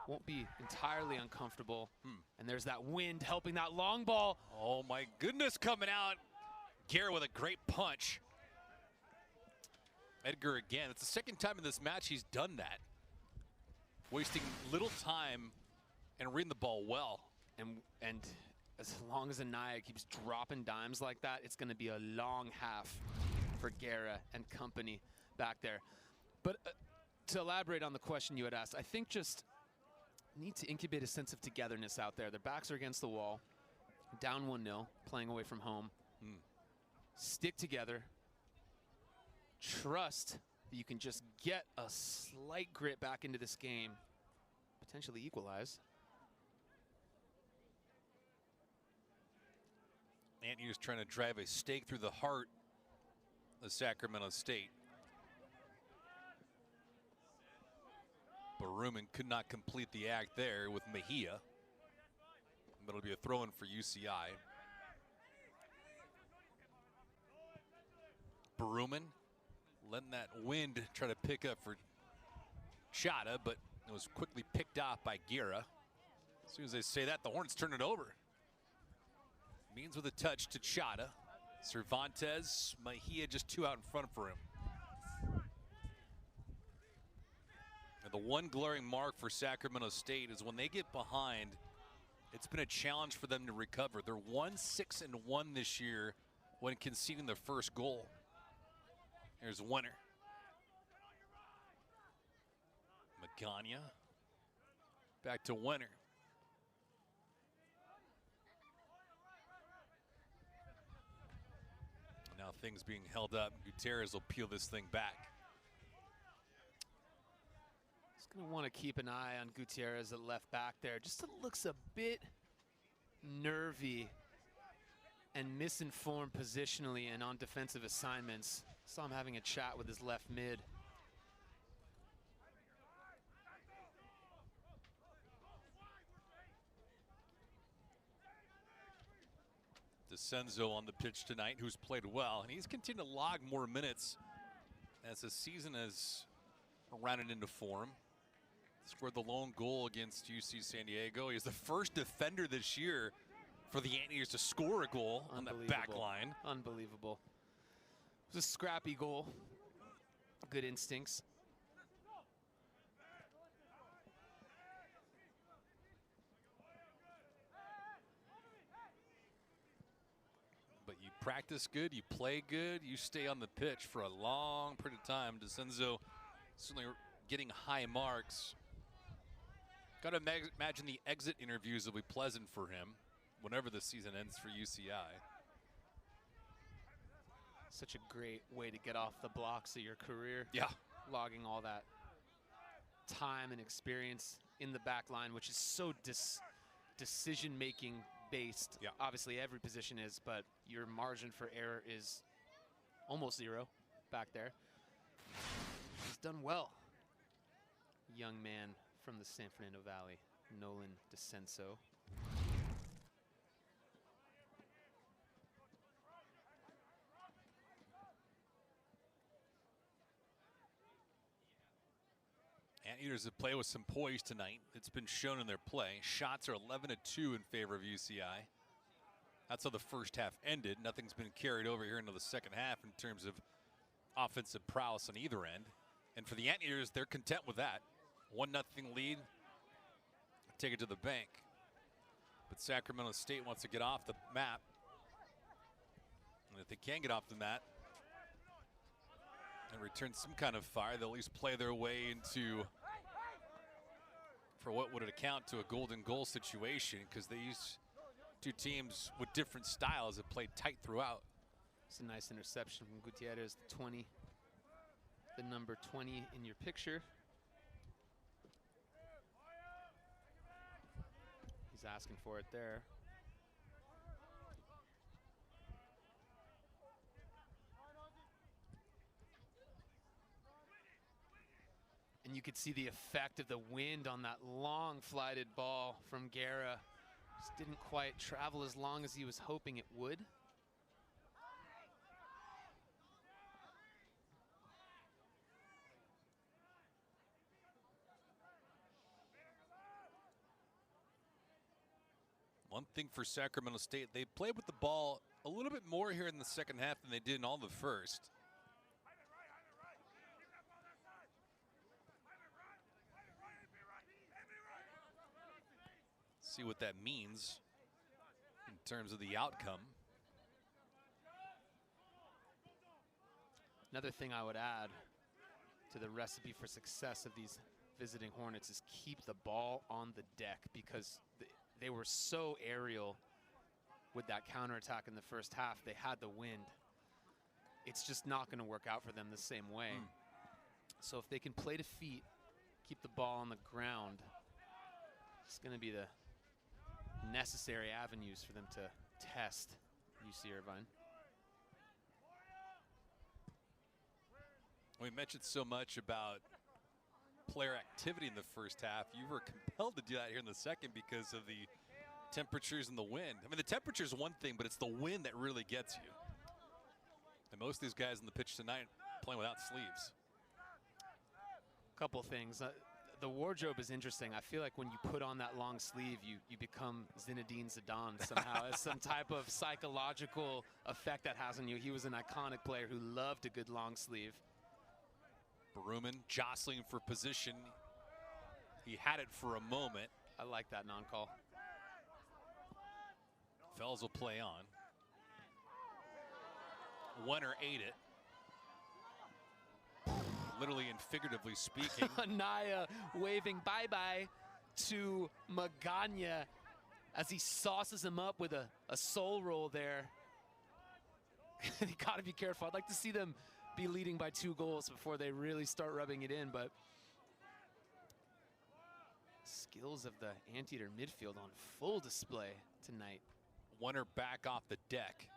Won't be entirely uncomfortable. And there's that wind helping that long ball. Oh my goodness, coming out. Guerra with a great punch. Edgar again, it's the second time in this match he's done that. Wasting little time and reading the ball well. And as long as Anaya keeps dropping dimes like that, it's going to be a long half for Guerra and company back there. But to elaborate on the question you had asked, I think just need to incubate a sense of togetherness out there. Their backs are against the wall, down 1-0, playing away from home. Stick together. Trust that you can just get a slight grit back into this game, potentially equalize. Anteaters trying to drive a stake through the heart of Sacramento State. Baruman could not complete the act there with Mejia. But it'll be a throw-in for UCI. Baruman letting that wind try to pick up for Chata, but it was quickly picked off by Guerra. As soon as they say that, the Hornets turn it over. Means with a touch to Chata. Cervantes, Mejia just 2 out in front for him. And the one glaring mark for Sacramento State is when they get behind, it's been a challenge for them to recover. They're 1-6-1 this year when conceding their first goal. Here's Winner. Magana. Back to Winner. Now things being held up. Gutierrez will peel this thing back. Gonna want to keep an eye on Gutierrez at left back there. Just looks a bit nervy and misinformed positionally and on defensive assignments. Saw him having a chat with his left mid. DeCenzo on the pitch tonight, who's played well, and he's continued to log more minutes as the season has rounded into form. Scored the lone goal against UC San Diego. He's the first defender this year for the Anteaters to score a goal on that back line. Unbelievable. It was a scrappy goal. Good instincts. But you practice good, you play good, you stay on the pitch for a long period of time. DeCenzo certainly getting high marks. Got to imagine the exit interviews will be pleasant for him whenever the season ends for UCI. Such a great way to get off the blocks of your career. Yeah. Logging all that time and experience in the back line, which is so decision-making based. Yeah. Obviously every position is, but your margin for error is almost zero back there. He's done well. Young man from the San Fernando Valley, Nolan DeCenzo. Anteaters have played with some poise tonight. It's been shown in their play. Shots are 11-2 in favor of UCI. That's how the first half ended. Nothing's been carried over here into the second half in terms of offensive prowess on either end. And for the Anteaters, they're content with that. 1-0 lead. Take it to the bank. But Sacramento State wants to get off the map. And if they can get off the mat and return some kind of fire, they'll at least play their way into, for what would it account to, a golden goal situation, because these two teams with different styles have played tight throughout. It's a nice interception from Gutierrez, the number 20 in your picture. He's asking for it there. And you could see the effect of the wind on that long flighted ball from Guerra. Just didn't quite travel as long as he was hoping it would. One thing for Sacramento State, they played with the ball a little bit more here in the second half than they did in all the first. See what that means in terms of the outcome. Another thing I would add to the recipe for success of these visiting Hornets is keep the ball on the deck, because they were so aerial with that counterattack in the first half. They had the wind. It's just not going to work out for them the same way. So if they can play to feet, keep the ball on the ground, it's going to be the necessary avenues for them to test UC Irvine. We mentioned so much about player activity in the first half. You were compelled to do that here in the second because of the temperatures and the wind. I mean, the temperature is one thing, but it's the wind that really gets you. And most of these guys on the pitch tonight playing without sleeves. Couple things. The wardrobe is interesting. I feel like when you put on that long sleeve, you become Zinedine Zidane somehow. As some type of psychological effect that has on you. He was an iconic player who loved a good long sleeve. Baruman jostling for position. He had it for a moment. I like that non-call. Fells will play on. Wenner ate it. Literally and figuratively speaking. Anaya waving bye-bye to Magana as he sauces him up with a soul roll there. You gotta be careful. I'd like to see them be leading by 2 goals before they really start rubbing it in, but Skills of the Anteater midfield on full display tonight. Wenner back off the deck.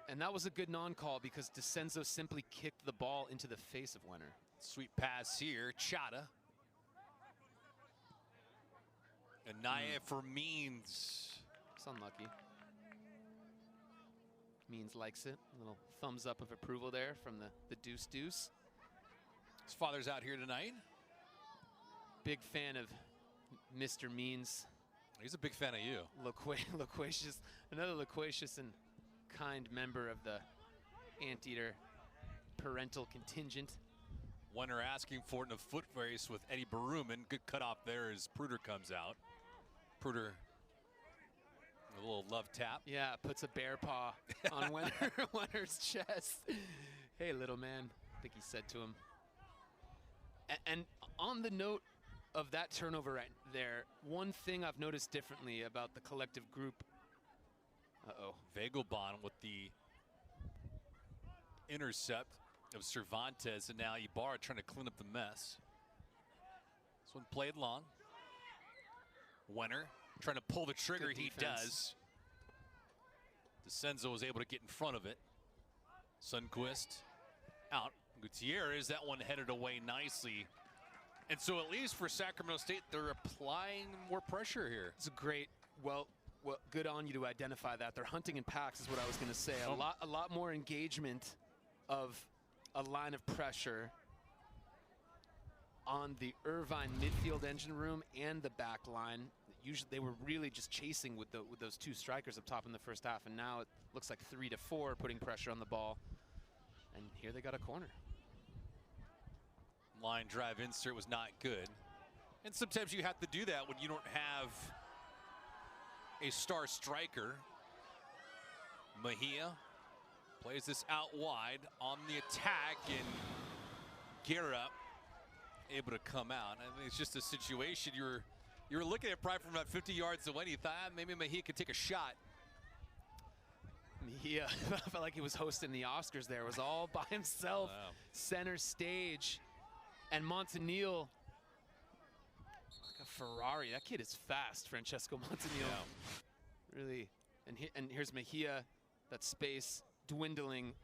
And that was a good non-call because DeCenzo simply kicked the ball into the face of Wenner. Sweet pass here, Chata. And Naya for Means. It's unlucky. Means likes it. A little thumbs up of approval there from the Deuce Deuce. His father's out here tonight. Big fan of Mr. Means. He's a big fan of you. Loquacious, another loquacious and kind member of the Anteater parental contingent. Wenner asking for it in a foot race with Eddie Baruman. Good cutoff there as Pruder comes out. Pruder, a little love tap. Yeah, puts a bear paw on Wenner's chest. Hey, little man, I think he said to him. And on the note of that turnover right there, one thing I've noticed differently about the collective group. Vegelbahn with the intercept of Cervantes, and now Ibarra trying to clean up the mess. This one played long. Wenner trying to pull the trigger. He does. DeCenzo was able to get in front of it. Sundquist out. Gutierrez, that one headed away nicely. And so at least for Sacramento State, they're applying more pressure here. It's a great, well, good on you to identify that. They're hunting in packs is what I was going to say. A lot more engagement of a line of pressure on the Irvine midfield engine room and the back line. Usually they were really just chasing with those two strikers up top in the first half, and now it looks like 3 to 4 putting pressure on the ball. And here they got a corner. Line drive insert was not good. And sometimes you have to do that when you don't have a star striker. Mejia plays this out wide on the attack, and Guerra able to come out. I mean, it's just a situation you were looking at probably from about 50 yards away. You thought maybe Mejia could take a shot. Mejia felt like he was hosting the Oscars there. Was all by himself, center stage. And Montanil, like a Ferrari. That kid is fast, Francesco Montanil. Yeah. Really. And here's Mejia. That space dwindling.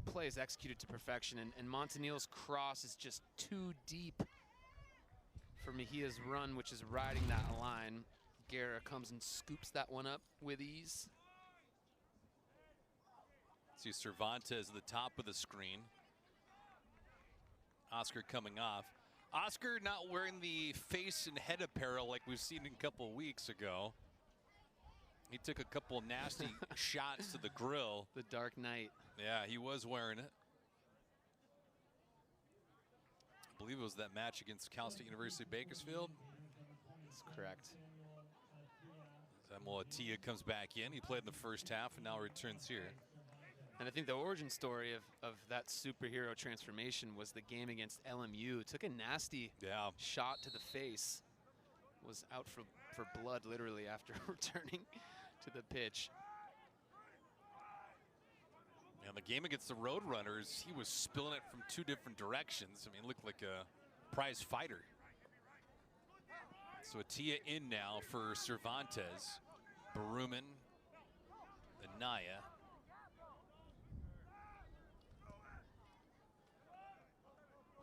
Play is executed to perfection. And Montanil's cross is just too deep for Mejia's run, which is riding that line. Guerra comes and scoops that one up with ease. See Cervantes at the top of the screen. Oscar coming off. Oscar not wearing the face and head apparel like we've seen a couple of weeks ago. He took a couple of nasty shots to the grill. The Dark Knight. Yeah, he was wearing it. I believe it was that match against Cal State University Bakersfield. That's correct. Samuel Atia comes back in. He played in the first half and now returns here. And I think the origin story of that superhero transformation was the game against LMU. Took a nasty shot to the face. Was out for blood literally after returning to the pitch. And the game against the Roadrunners, he was spilling it from 2 different directions. I mean, looked like a prize fighter. So Atia in now for Cervantes. Baruman, Anaya.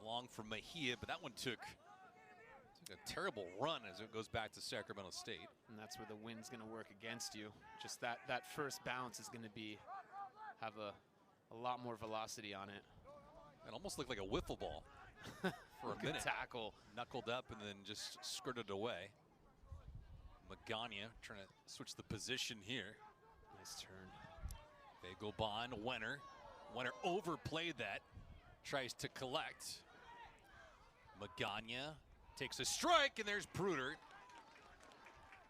Long for Mejia, but that one took a terrible run as it goes back to Sacramento State. And that's where the wind's going to work against you. Just that first bounce is going to have a lot more velocity on it. It almost looked like a wiffle ball for a minute. Tackle. Knuckled up and then just skirted away. Magana trying to switch the position here. Nice turn. Vegelbahn, Wenner. Wenner overplayed that. Tries to collect. Magana takes a strike, and there's Pruder.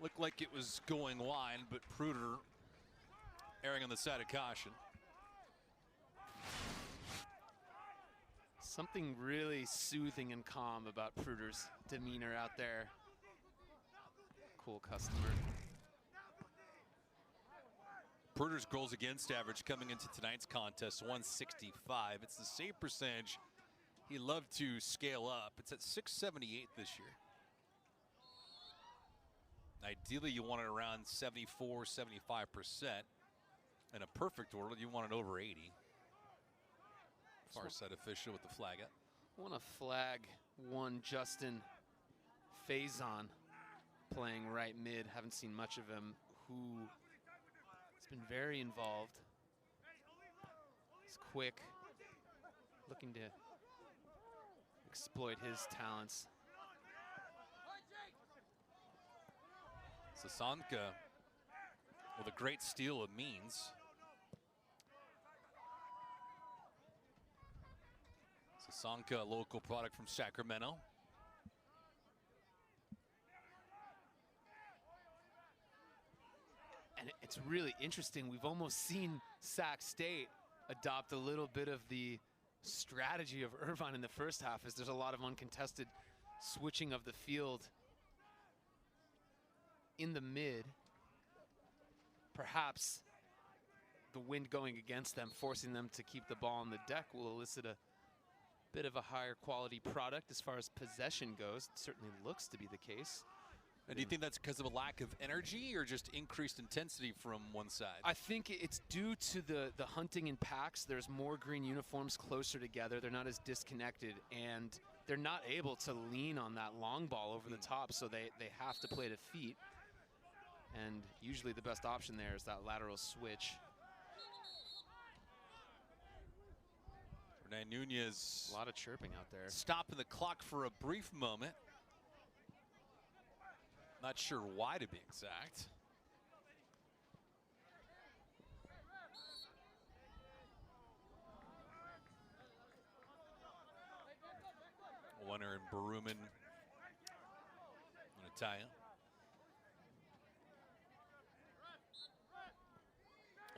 Looked like it was going wide, but Pruder erring on the side of caution. Something really soothing and calm about Pruder's demeanor out there. Cool customer. Pruder's goals against average coming into tonight's contest, 165. It's the save percentage he loved to scale up. It's at 678 this year. Ideally, you want it around 74, 75%. In a perfect world, you want it over 80. Far side official with the flag up. I want to flag one Justin Faison playing right mid. Haven't seen much of him, who has been very involved. He's quick, looking to exploit his talents. Sasanka with a great steal of Means. Sasanka, a local product from Sacramento. And it's really interesting. We've almost seen Sac State adopt a little bit of the strategy of Irvine in the first half, as there's a lot of uncontested switching of the field in the mid. Perhaps the wind going against them, forcing them to keep the ball on the deck, will elicit a bit of a higher quality product as far as possession goes. It certainly looks to be the case. And do you think that's because of a lack of energy or just increased intensity from one side? I think it's due to the hunting in packs. There's more green uniforms closer together. They're not as disconnected, and they're not able to lean on that long ball over the top, so they have to play to feet. And usually the best option there is that lateral switch. Hernan Nunez. A lot of chirping out there. Stopping the clock for a brief moment. Not sure why, to be exact. Wenner and Baruman in Italia.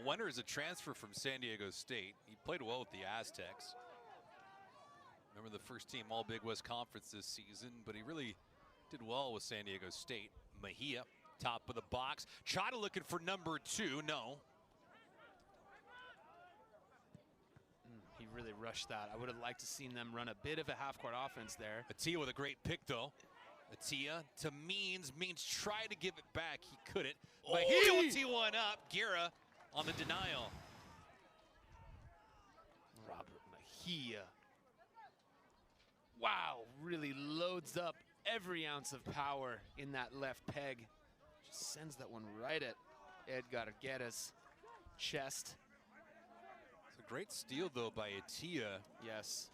Wenner is a transfer from San Diego State. He played well with the Aztecs. Remember the first team All Big West Conference this season, but he really did well with San Diego State. Mejia, top of the box. Chada looking for number 2, no. He really rushed that. I would have liked to seen them run a bit of a half-court offense there. Atia with a great pick, though. Atia to Means. Means tried to give it back. He couldn't. Mejia will tee one up. Guerra on the denial. Robert Mejia. Wow, really loads up every ounce of power in that left peg. Just sends that one right at Edgar Guerra's chest. It's a great steal, though, by Atia. Yes.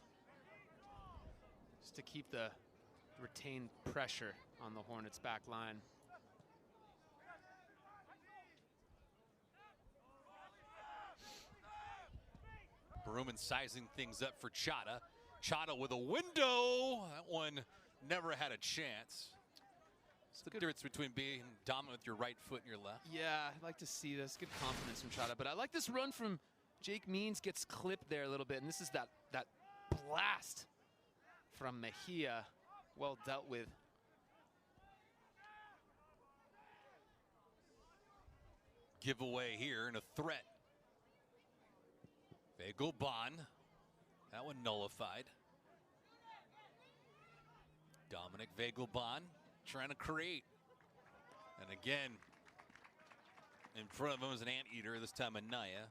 Just to keep the retained pressure on the Hornets' back line. Baruman sizing things up for Chada. Chada with a window. That one never had a chance. It's the difference between being dominant with your right foot and your left. Yeah, I'd like to see this. Good confidence from Chada. But I like this run from Jake Means. Gets clipped there a little bit. And this is that blast from Mejia. Well dealt with. Giveaway here and a threat. Vegelbon. That one nullified. Dominic Vegelbon trying to create. And again, in front of him is an Anteater, this time Anaya.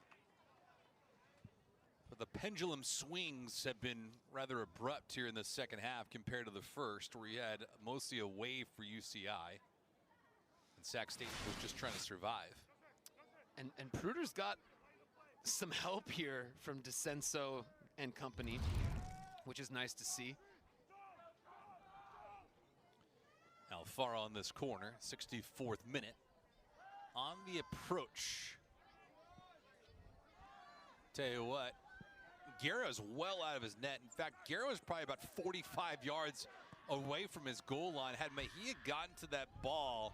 But the pendulum swings have been rather abrupt here in the second half compared to the first, where you had mostly a wave for UCI. And Sac State was just trying to survive. And Pruder's got some help here from DeCenso and company, which is nice to see. Alfaro on this corner, 64th minute. On the approach. Tell you what, Guerra's well out of his net. In fact, Guerra was probably about 45 yards away from his goal line. Had Mejia gotten to that ball,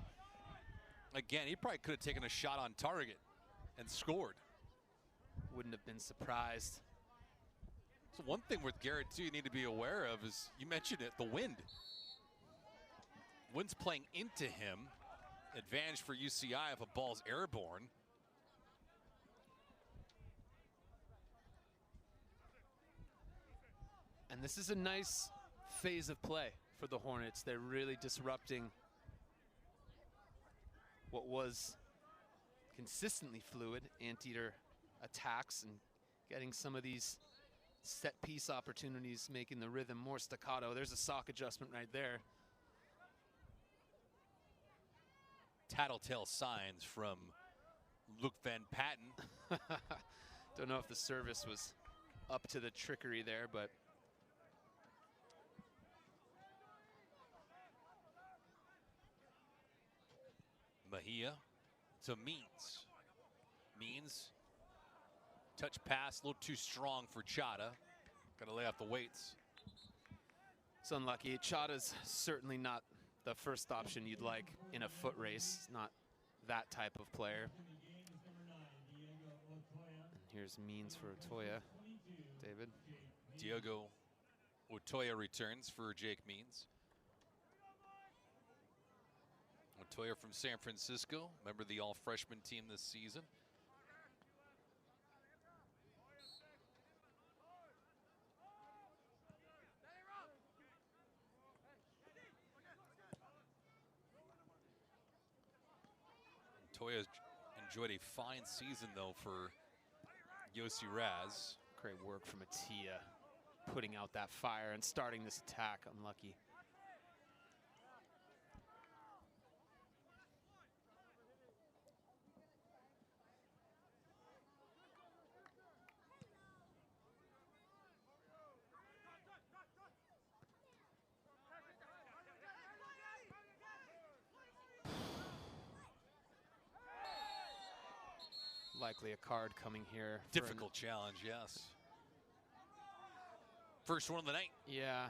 again, he probably could have taken a shot on target and scored. Wouldn't have been surprised. So one thing with Garrett, too, you need to be aware of is, you mentioned it, the wind. Wind's playing into him. Advantage for UCI if a ball's airborne. And this is a nice phase of play for the Hornets. They're really disrupting what was consistently fluid Anteater attacks and getting some of these set piece opportunities, making the rhythm more staccato. There's a sock adjustment right there. Tattletale signs from Luke Van Patten. Don't know if the service was up to the trickery there, but Mejia to Means. Means, touch pass, a little too strong for Chata. Got to lay off the weights. it's unlucky. Chada's certainly not the first option you'd like in a foot race. Not that type of player. And here's Means for Otoya. David. Diego Otoya returns for Jake Means. Otoya from San Francisco, member of the all-freshman team this season. Otoya enjoyed a fine season, though, for Yossi Raz. Great work from Atia, putting out that fire and starting this attack. Unlucky. Likely a card coming here. Difficult challenge, yes. First one of the night. Yeah.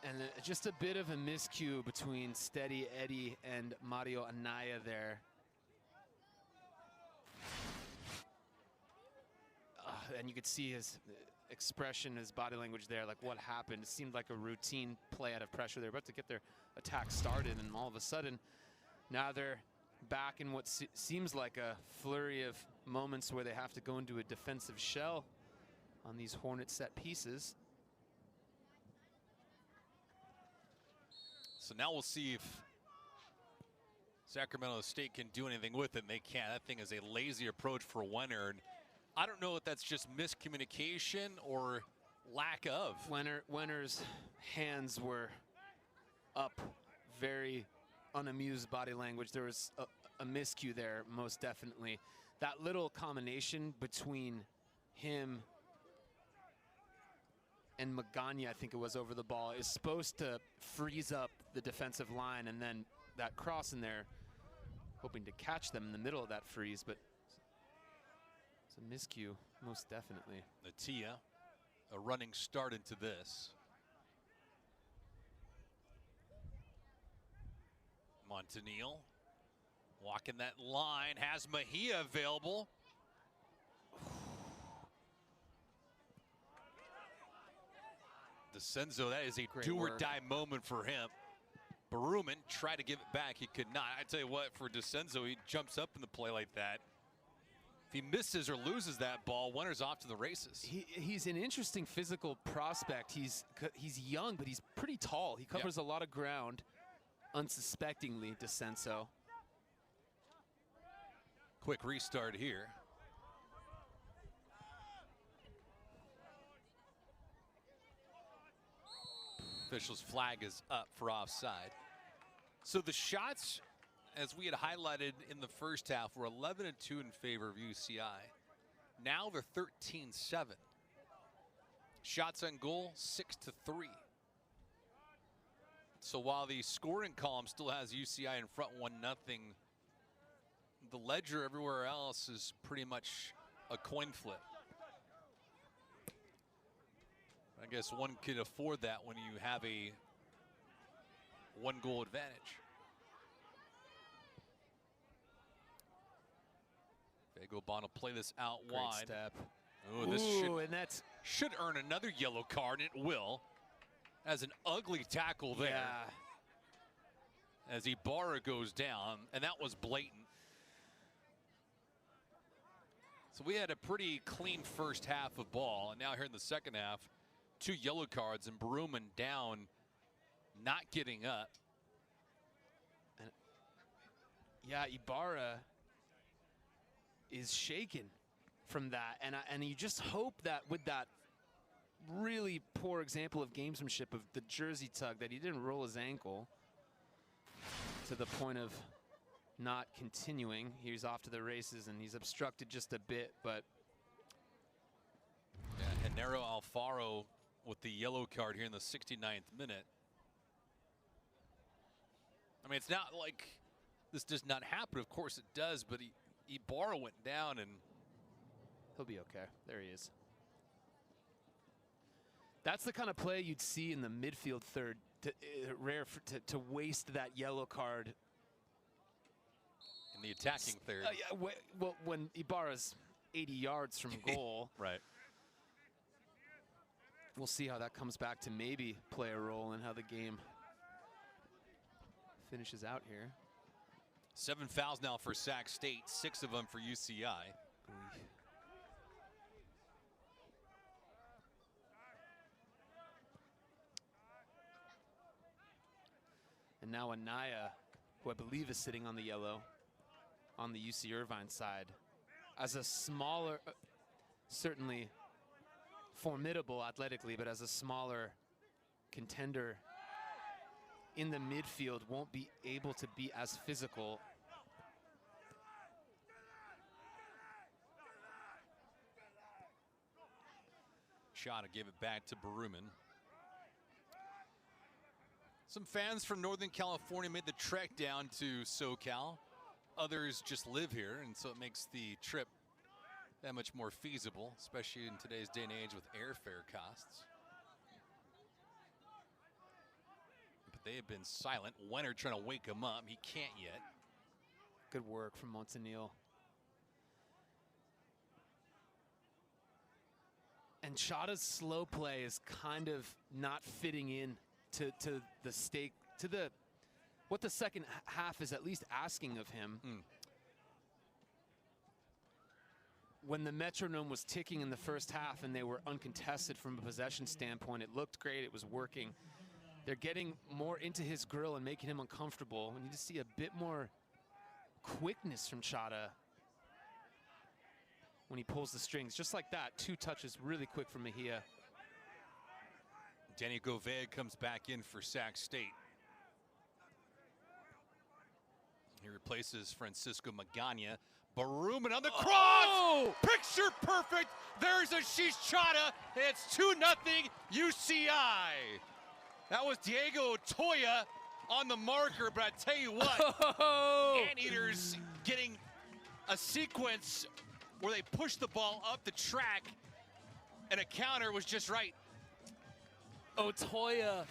And just a bit of a miscue between Steady Eddie and Mario Anaya there. And you could see his expression, his body language there, like what happened. It seemed like a routine play out of pressure. They're about to get their attack started, and all of a sudden, now they're back in what seems like a flurry of moments where they have to go into a defensive shell on these Hornet set pieces. So now we'll see if Sacramento State can do anything with it. And they can't. That thing is a lazy approach for Wenner. And I don't know if that's just miscommunication or lack of. Wenner's hands were up, very unamused body language. There was a miscue there, most definitely. That little combination between him and Magana, I think it was, over the ball, is supposed to freeze up the defensive line, and then that cross in there, hoping to catch them in the middle of that freeze, but it's a miscue, most definitely. Atia, a running start into this. Montanil walking that line, has Mejia available. DeCenzo, that is a do-or-die moment for him. Baruman tried to give it back, he could not. I tell you what, for DeCenzo, he jumps up in the play like that. If he misses or loses that ball, Wenner's off to the races. He's an interesting physical prospect. He's young, but he's pretty tall. He covers a lot of ground. Unsuspectingly, DeCenzo. Quick restart here. Official's flag is up for offside. So the shots, as we had highlighted in the first half, were 11-2 in favor of UCI. Now they're 13-7. Shots on goal, 6-3. So while the scoring column still has UCI in front 1-0, the ledger everywhere else is pretty much a coin flip. I guess one could afford that when you have a 1-goal advantage. Fago will play this out Great wide. Step. Oh, this should earn another yellow card, and it will. As an ugly tackle there. Yeah. As Ibarra goes down, and that was blatant. So we had a pretty clean first half of ball, and now here in the second half, 2 yellow cards, and Baruman down, not getting up. Yeah, Ibarra is shaken from that. And you just hope that with that really poor example of gamesmanship of the jersey tug that he didn't roll his ankle to the point of not continuing. He's off to the races and he's obstructed just a bit, but yeah, Genaro Alfaro with the yellow card here in the 69th minute. I mean, it's not like this does not happen. Of course it does, but Ibarra went down and he'll be okay. There he is. That's the kind of play you'd see in the midfield third. Rare to waste that yellow card. In the attacking third. Yeah, well, when Ibarra's 80 yards from goal. Right. We'll see how that comes back to maybe play a role in how the game finishes out here. 7 fouls now for Sac State, 6 of them for UCI. And now Anaya, who I believe is sitting on the yellow on the UC Irvine side, as a smaller, certainly formidable athletically, but as a smaller contender in the midfield, won't be able to be as physical. Shot to give it back to Baruman. Some fans from Northern California made the trek down to SoCal. Others just live here, and so it makes the trip that much more feasible, especially in today's day and age with airfare costs. But they have been silent. Wenner trying to wake him up. He can't yet. Good work from Montanil. And Chada's slow play is kind of not fitting in to the stake, to what the second half is at least asking of him. When the metronome was ticking in the first half and they were uncontested from a possession standpoint, it looked great, it was working. They're getting more into his grill and making him uncomfortable. We need to see a bit more quickness from Chada when he pulls the strings. Just like that, 2 touches really quick from Mejia. Danny Gouveia comes back in for Sac State. He replaces Francisco Magana. Baruman on the cross! Oh! Picture perfect! There's Ashish Chada. It's 2-0 UCI. That was Diego Otoya on the marker, but I tell you what, Anteaters getting a sequence where they push the ball up the track and a counter was just right. Otoya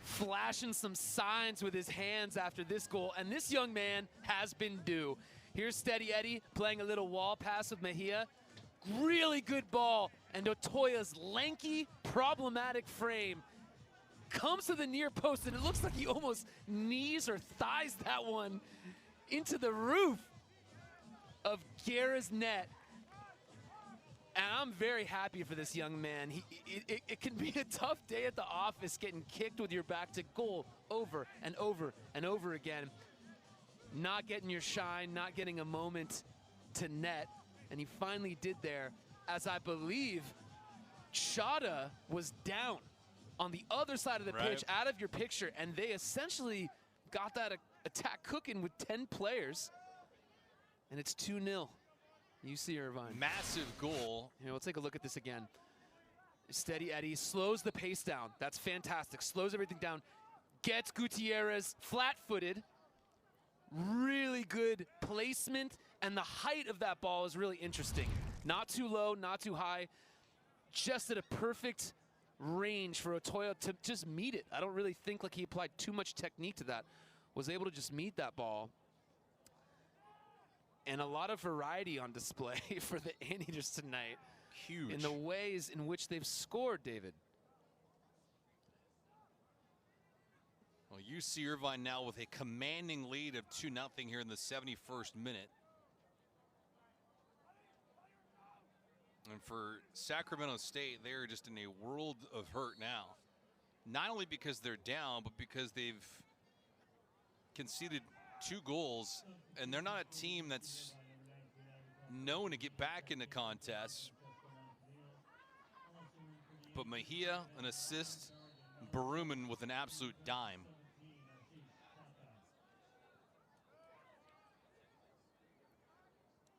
flashing some signs with his hands after this goal, and this young man has been due. Here's Steady Eddie playing a little wall pass with Mejia. Really good ball, and Otoya's lanky, problematic frame comes to the near post, and it looks like he almost knees or thighs that one into the roof of Guerra's net. And I'm very happy for this young man. It can be a tough day at the office getting kicked with your back to goal over and over and over again. Not getting your shine, not getting a moment to net. And he finally did there, as I believe Chada was down on the other side of the pitch, out of your picture. And they essentially got that attack cooking with 10 players. And it's 2-0. UC Irvine. Massive goal. Here, we'll take a look at this again. Steady Eddie slows the pace down. That's fantastic. Slows everything down. Gets Gutierrez flat-footed. Really good placement, and the height of that ball is really interesting. Not too low, not too high. Just at a perfect range for Otoya to just meet it. I don't really think like he applied too much technique to that. Was able to just meet that ball. And a lot of variety on display for the Anteaters tonight. Huge. In the ways in which they've scored, David. Well, UC Irvine now with a commanding lead of 2-0 here in the 71st minute. And for Sacramento State, they're just in a world of hurt now. Not only because they're down, but because they've conceded 2 goals, and they're not a team that's known to get back into contests. But Mejia, an assist, Baruman with an absolute dime.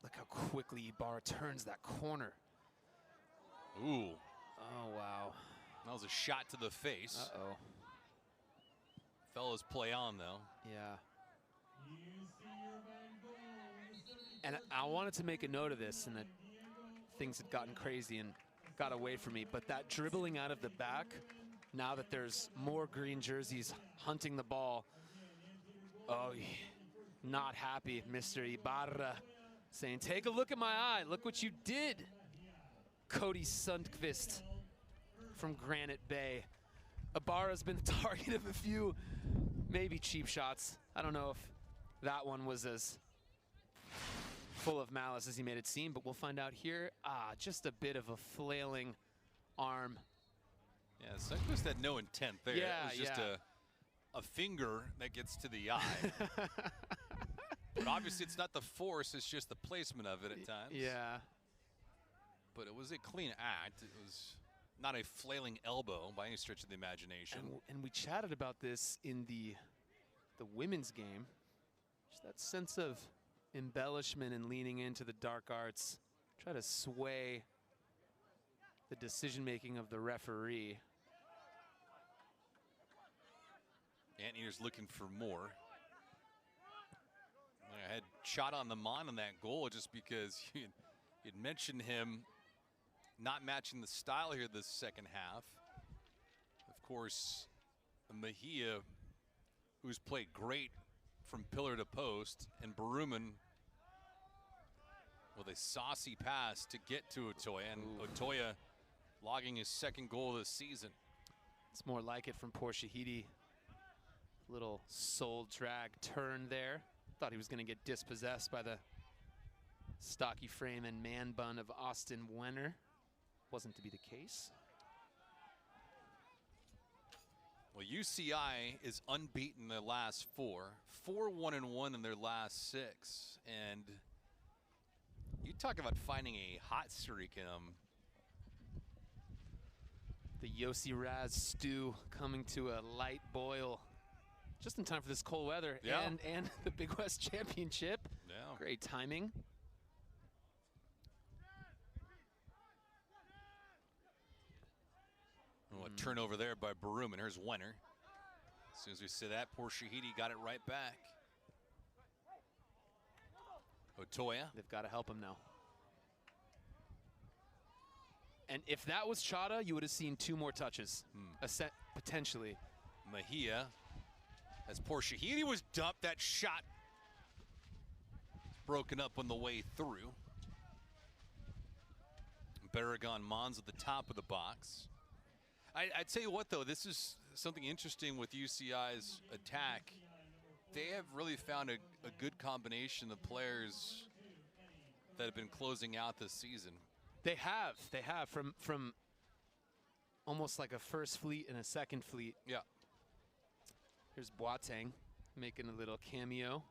Look how quickly Ibarra turns that corner. Ooh. Oh, wow. That was a shot to the face. Uh-oh. Fellas play on, though. Yeah. And I wanted to make a note of this, and that things had gotten crazy and got away from me. But that dribbling out of the back, now that there's more green jerseys hunting the ball, oh, not happy, Mr. Ibarra, saying, take a look at my eye. Look what you did, Cody Sundqvist from Granite Bay. Ibarra's been the target of a few, maybe cheap shots. I don't know if that one was as full of malice as he made it seem, but we'll find out here. Just a bit of a flailing arm. Yeah, Sundqvist had no intent there. Yeah, it was just a finger that gets to the eye. But obviously it's not the force, it's just the placement of it at times. Yeah. But it was a clean act. It was not a flailing elbow by any stretch of the imagination. And we chatted about this in the women's game. Just that sense of embellishment and leaning into the dark arts. Try to sway the decision-making of the referee. Anteaters looking for more. I had shot on the mon on that goal just because you'd mentioned him not matching the style here this second half. Of course, Mejia, who's played great from pillar to post, and Baruman with a saucy pass to get to Otoya, and Otoya logging his second goal this season. It's more like it from Porshahidi. Little soul drag turn there. Thought he was going to get dispossessed by the stocky frame and man bun of Austin Wenner. Wasn't to be the case. Well, UCI is unbeaten in their last 4. 4-1-1 in their last 6. And you talk about finding a hot streak in them. The Yossi Raz stew coming to a light boil just in time for this cold weather. Yeah. And the Big West Championship. Yeah. Great timing. Oh, a turnover there by Baruman. Here's Wenner. As soon as we say that, poor Shahidi got it right back. Otoya. They've got to help him now. And if that was Chata, you would have seen 2 more touches. A set, potentially. Mejia. As poor Shahidi was dumped, that shot broken up on the way through. Barragan Mons at the top of the box. I tell you what, though, this is something interesting with UCI's attack. They have really found a good combination of players that have been closing out this season. They have from almost like a first fleet and a second fleet. Yeah. Here's Boateng making a little cameo.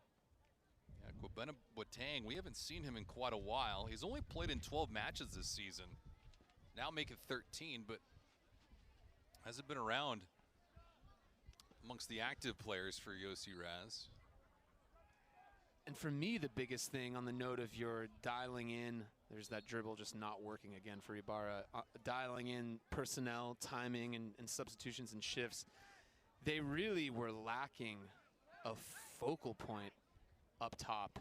Yeah, Kwabena Boateng, we haven't seen him in quite a while. He's only played in 12 matches this season. Now making 13, but hasn't been around amongst the active players for Yossi Raz. And for me, the biggest thing on the note of your dialing in, there's that dribble just not working again for Ibarra. Dialing in personnel, timing, and substitutions and shifts. They really were lacking a focal point up top.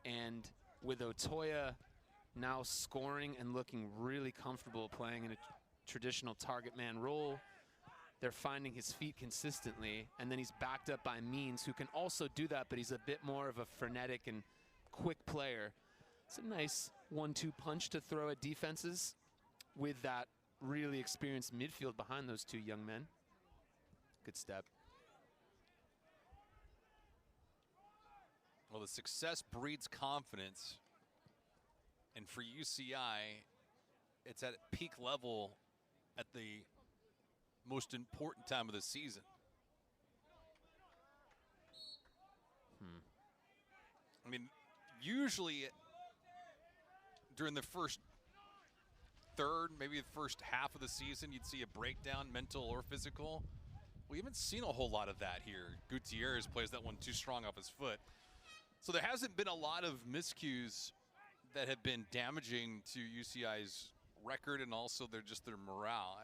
And with Otoya now scoring and looking really comfortable playing in a traditional target man role, they're finding his feet consistently, and then he's backed up by Means, who can also do that, but he's a bit more of a frenetic and quick player. It's a nice 1-2 punch to throw at defenses with that really experienced midfield behind those 2 young men. Good step. Well, the success breeds confidence, and for UCI, it's at peak level at the most important time of the season. usually during the first third, maybe the first half of the season, you'd see a breakdown, mental or physical. We haven't seen a whole lot of that here. Gutierrez plays that one too strong off his foot. So there hasn't been a lot of miscues that have been damaging to UCI's record and also their morale.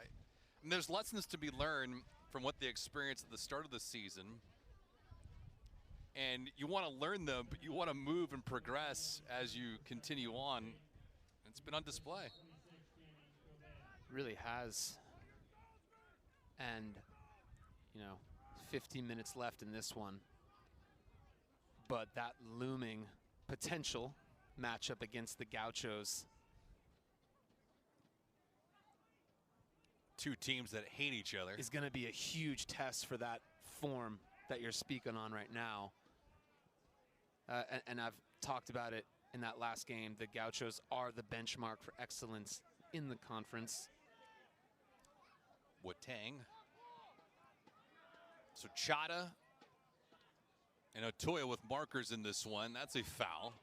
And there's lessons to be learned from what they experienced at the start of the season. And you want to learn them, but you want to move and progress as you continue on. It's been on display. Really has. And, 15 minutes left in this one. But that looming potential matchup against the Gauchos. Two teams that hate each other. Is going to be a huge test for that form that you're speaking on right now. And I've talked about it in that last game. The Gauchos are the benchmark for excellence in the conference. Watang. So Chata and Otoya with markers in this one. That's a foul.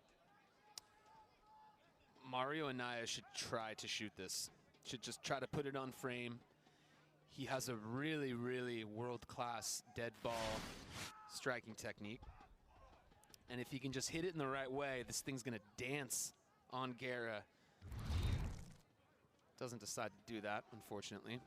Mario Anaya should try to shoot this. Should just try to put it on frame. He has a really, really world-class dead ball striking technique. And if he can just hit it in the right way, this thing's going to dance on Guerra. Doesn't decide to do that, unfortunately.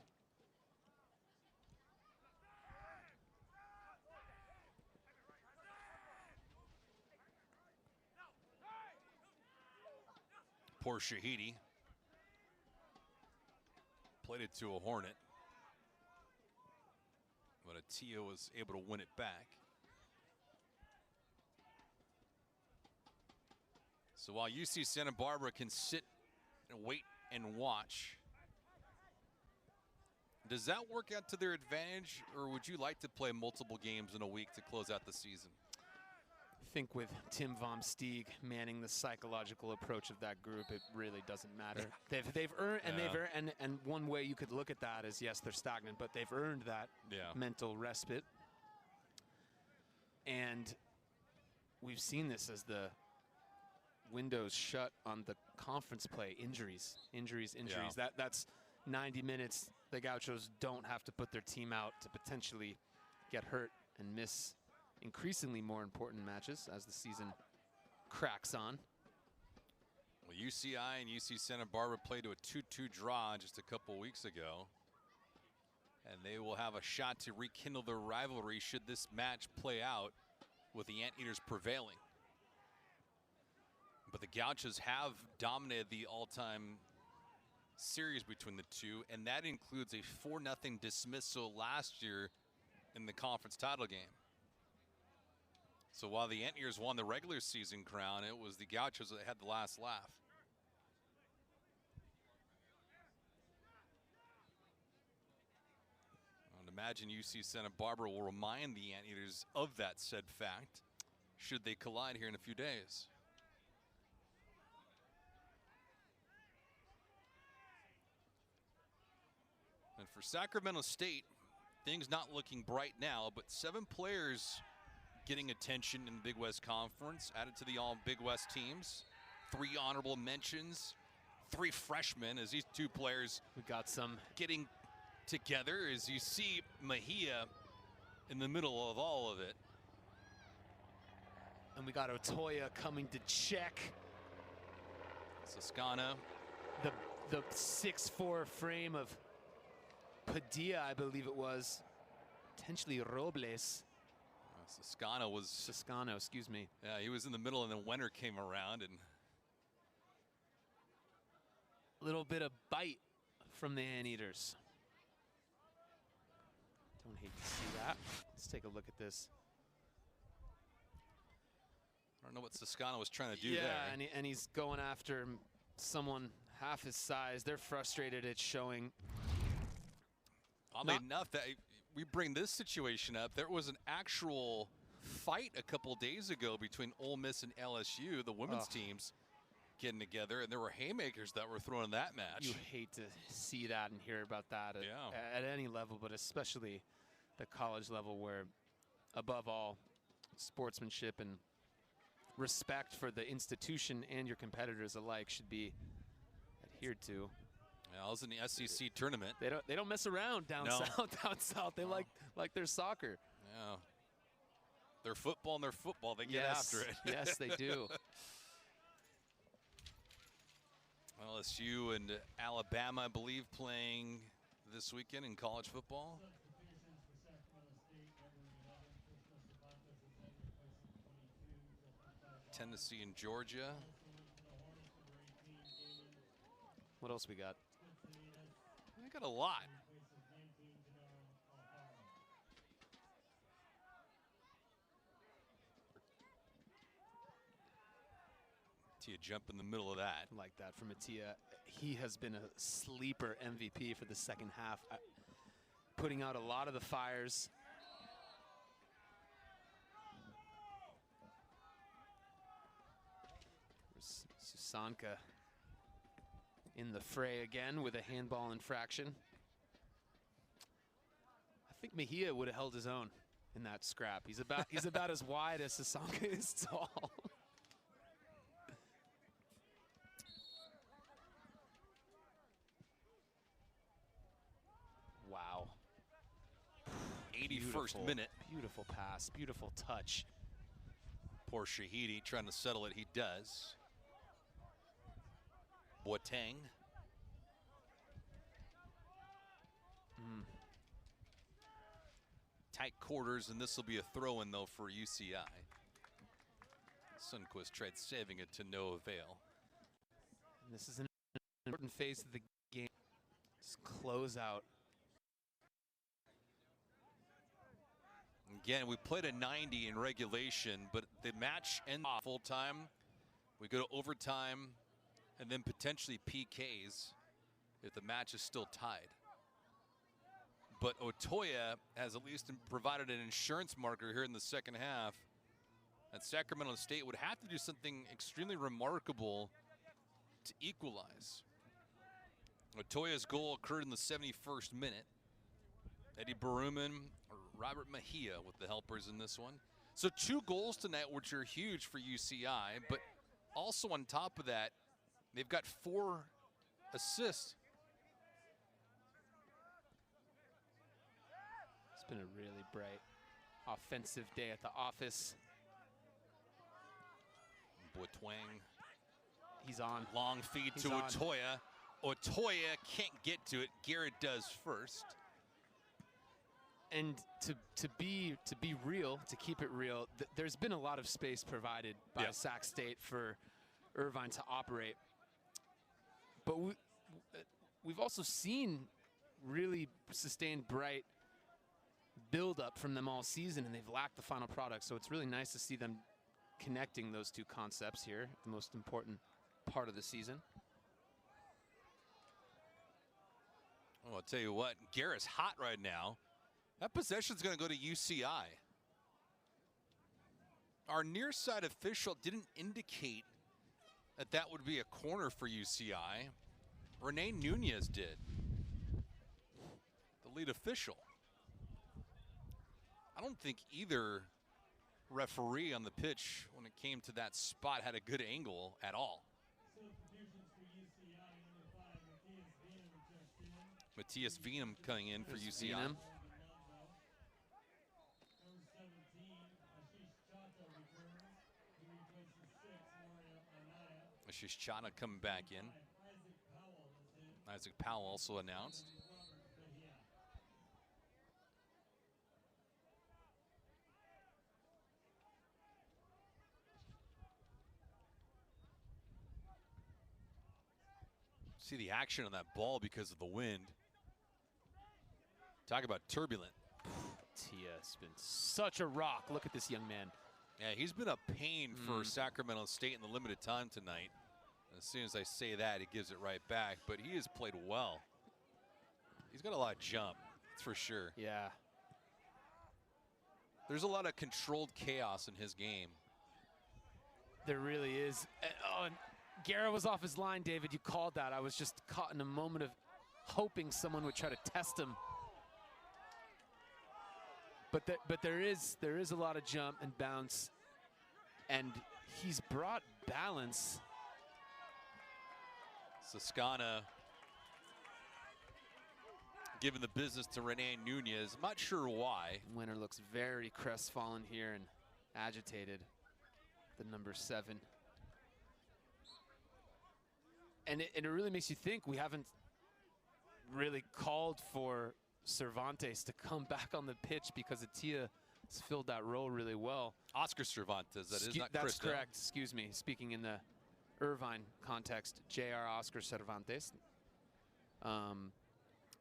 Poor Shahidi. Played it to a Hornet. But Atia was able to win it back. So while UC Santa Barbara can sit and wait and watch, does that work out to their advantage, or would you like to play multiple games in a week to close out the season? I think with Tim Vom Steeg manning the psychological approach of that group, it really doesn't matter. They've earned, and one way you could look at that is, yes, they're stagnant, but they've earned that mental respite. And we've seen this as the windows shut on the conference play. Injuries. Yeah. That's 90 minutes. The Gauchos don't have to put their team out to potentially get hurt and miss increasingly more important matches as the season cracks on. Well, UCI and UC Santa Barbara played to a 2-2 draw just a couple weeks ago. And they will have a shot to rekindle their rivalry should this match play out with the Anteaters prevailing. But the Gauchos have dominated the all-time series between the two, and that includes a 4-0 dismissal last year in the conference title game. So while the Anteaters won the regular season crown, it was the Gauchos that had the last laugh. I would imagine UC Santa Barbara will remind the Anteaters of that said fact should they collide here in a few days. And for Sacramento State, things not looking bright now, but 7 players getting attention in the Big West Conference, added to the all Big West teams. 3 honorable mentions, 3 freshmen, as these 2 players We got some getting together, as you see Mejia in the middle of all of it. And we got Otoya coming to check. Suscano. The 6'4" frame of Padilla, I believe it was. Potentially Robles. Suscano, excuse me. Yeah, he was in the middle, and then Wenner came around, and a little bit of bite from the Anteaters. Don't hate to see that. Let's take a look at this. I don't know what Suscano was trying to do there. Yeah, and he's going after someone half his size. They're frustrated. It's showing. Oddly enough, that we bring this situation up. There was an actual fight a couple days ago between Ole Miss and LSU, the women's teams getting together, and there were haymakers that were thrown in that match. You hate to see that and hear about that at any level, but especially the college level, where above all, sportsmanship and respect for the institution and your competitors alike should be adhered to. Yeah, I was in the SEC tournament. They don't mess around down south. Down south, they like their soccer. Yeah, their football and their football. They get after it. Yes, they do. LSU and Alabama, I believe, playing this weekend in college football. Tennessee and Georgia. What else we got? We got a lot. Tia jump in the middle of that. Like that from Atia. He has been a sleeper MVP for the second half, putting out a lot of the fires. Susanka in the fray again with a handball infraction. I think Mejia would have held his own in that scrap. He's about as wide as Susanka is tall. Wow. 81st minute. Beautiful pass, beautiful touch. Poor Shahidi trying to settle it. He does. Boateng. Tight quarters, and this will be a throw-in, though, for UCI. Sundquist tried saving it to no avail. And this is an important phase of the game. Just close out. Again, we played a 90 in regulation, but the match ends full time. We go to overtime and then potentially PKs if the match is still tied. But Otoya has at least provided an insurance marker here in the second half. And Sacramento State would have to do something extremely remarkable to equalize. Otoya's goal occurred in the 71st minute. Eddie Baruman or Robert Mejia with the helpers in this one. So 2 goals tonight, which are huge for UCI, but also on top of that, they've got 4 assists. It's been a really bright offensive day at the office. Boateng. He's on. Long feed to Otoya. Otoya can't get to it. Garrett does first. And to be real, to keep it real, there's been a lot of space provided by Sac State for Irvine to operate. But we've also seen really sustained, bright build-up from them all season, and they've lacked the final product. So it's really nice to see them connecting those 2 concepts here, the most important part of the season. Oh, I'll tell you what, Garrett's hot right now. That possession's going to go to UCI. Our near side official didn't indicate that that would be a corner for UCI. Renee Nunez did. The lead official. I don't think either referee on the pitch when it came to that spot had a good angle at all. Matthias Vienam coming in for UCI. Vienam. Chana coming back in. Isaac Powell also announced. See the action on that ball because of the wind. Talk about turbulent. Tia's been such a rock. Look at this young man. Yeah, he's been a pain for Sacramento State in the limited time tonight. As soon as I say that, he gives it right back. But he has played well. He's got a lot of jump, that's for sure. Yeah. There's a lot of controlled chaos in his game. There really is. And Garrett was off his line, David. You called that. I was just caught in a moment of hoping someone would try to test him. But there is a lot of jump and bounce. and he's brought balance. Suscana giving the business to Rene Nunez. I'm not sure why. Winner looks very crestfallen here and agitated, the number 7. And it really makes you think we haven't really called for Cervantes to come back on the pitch because Atia has filled that role really well. Oscar Cervantes, that is not That's Cristo. correct, excuse me. Speaking in the Irvine context, J.R. Oscar Cervantes.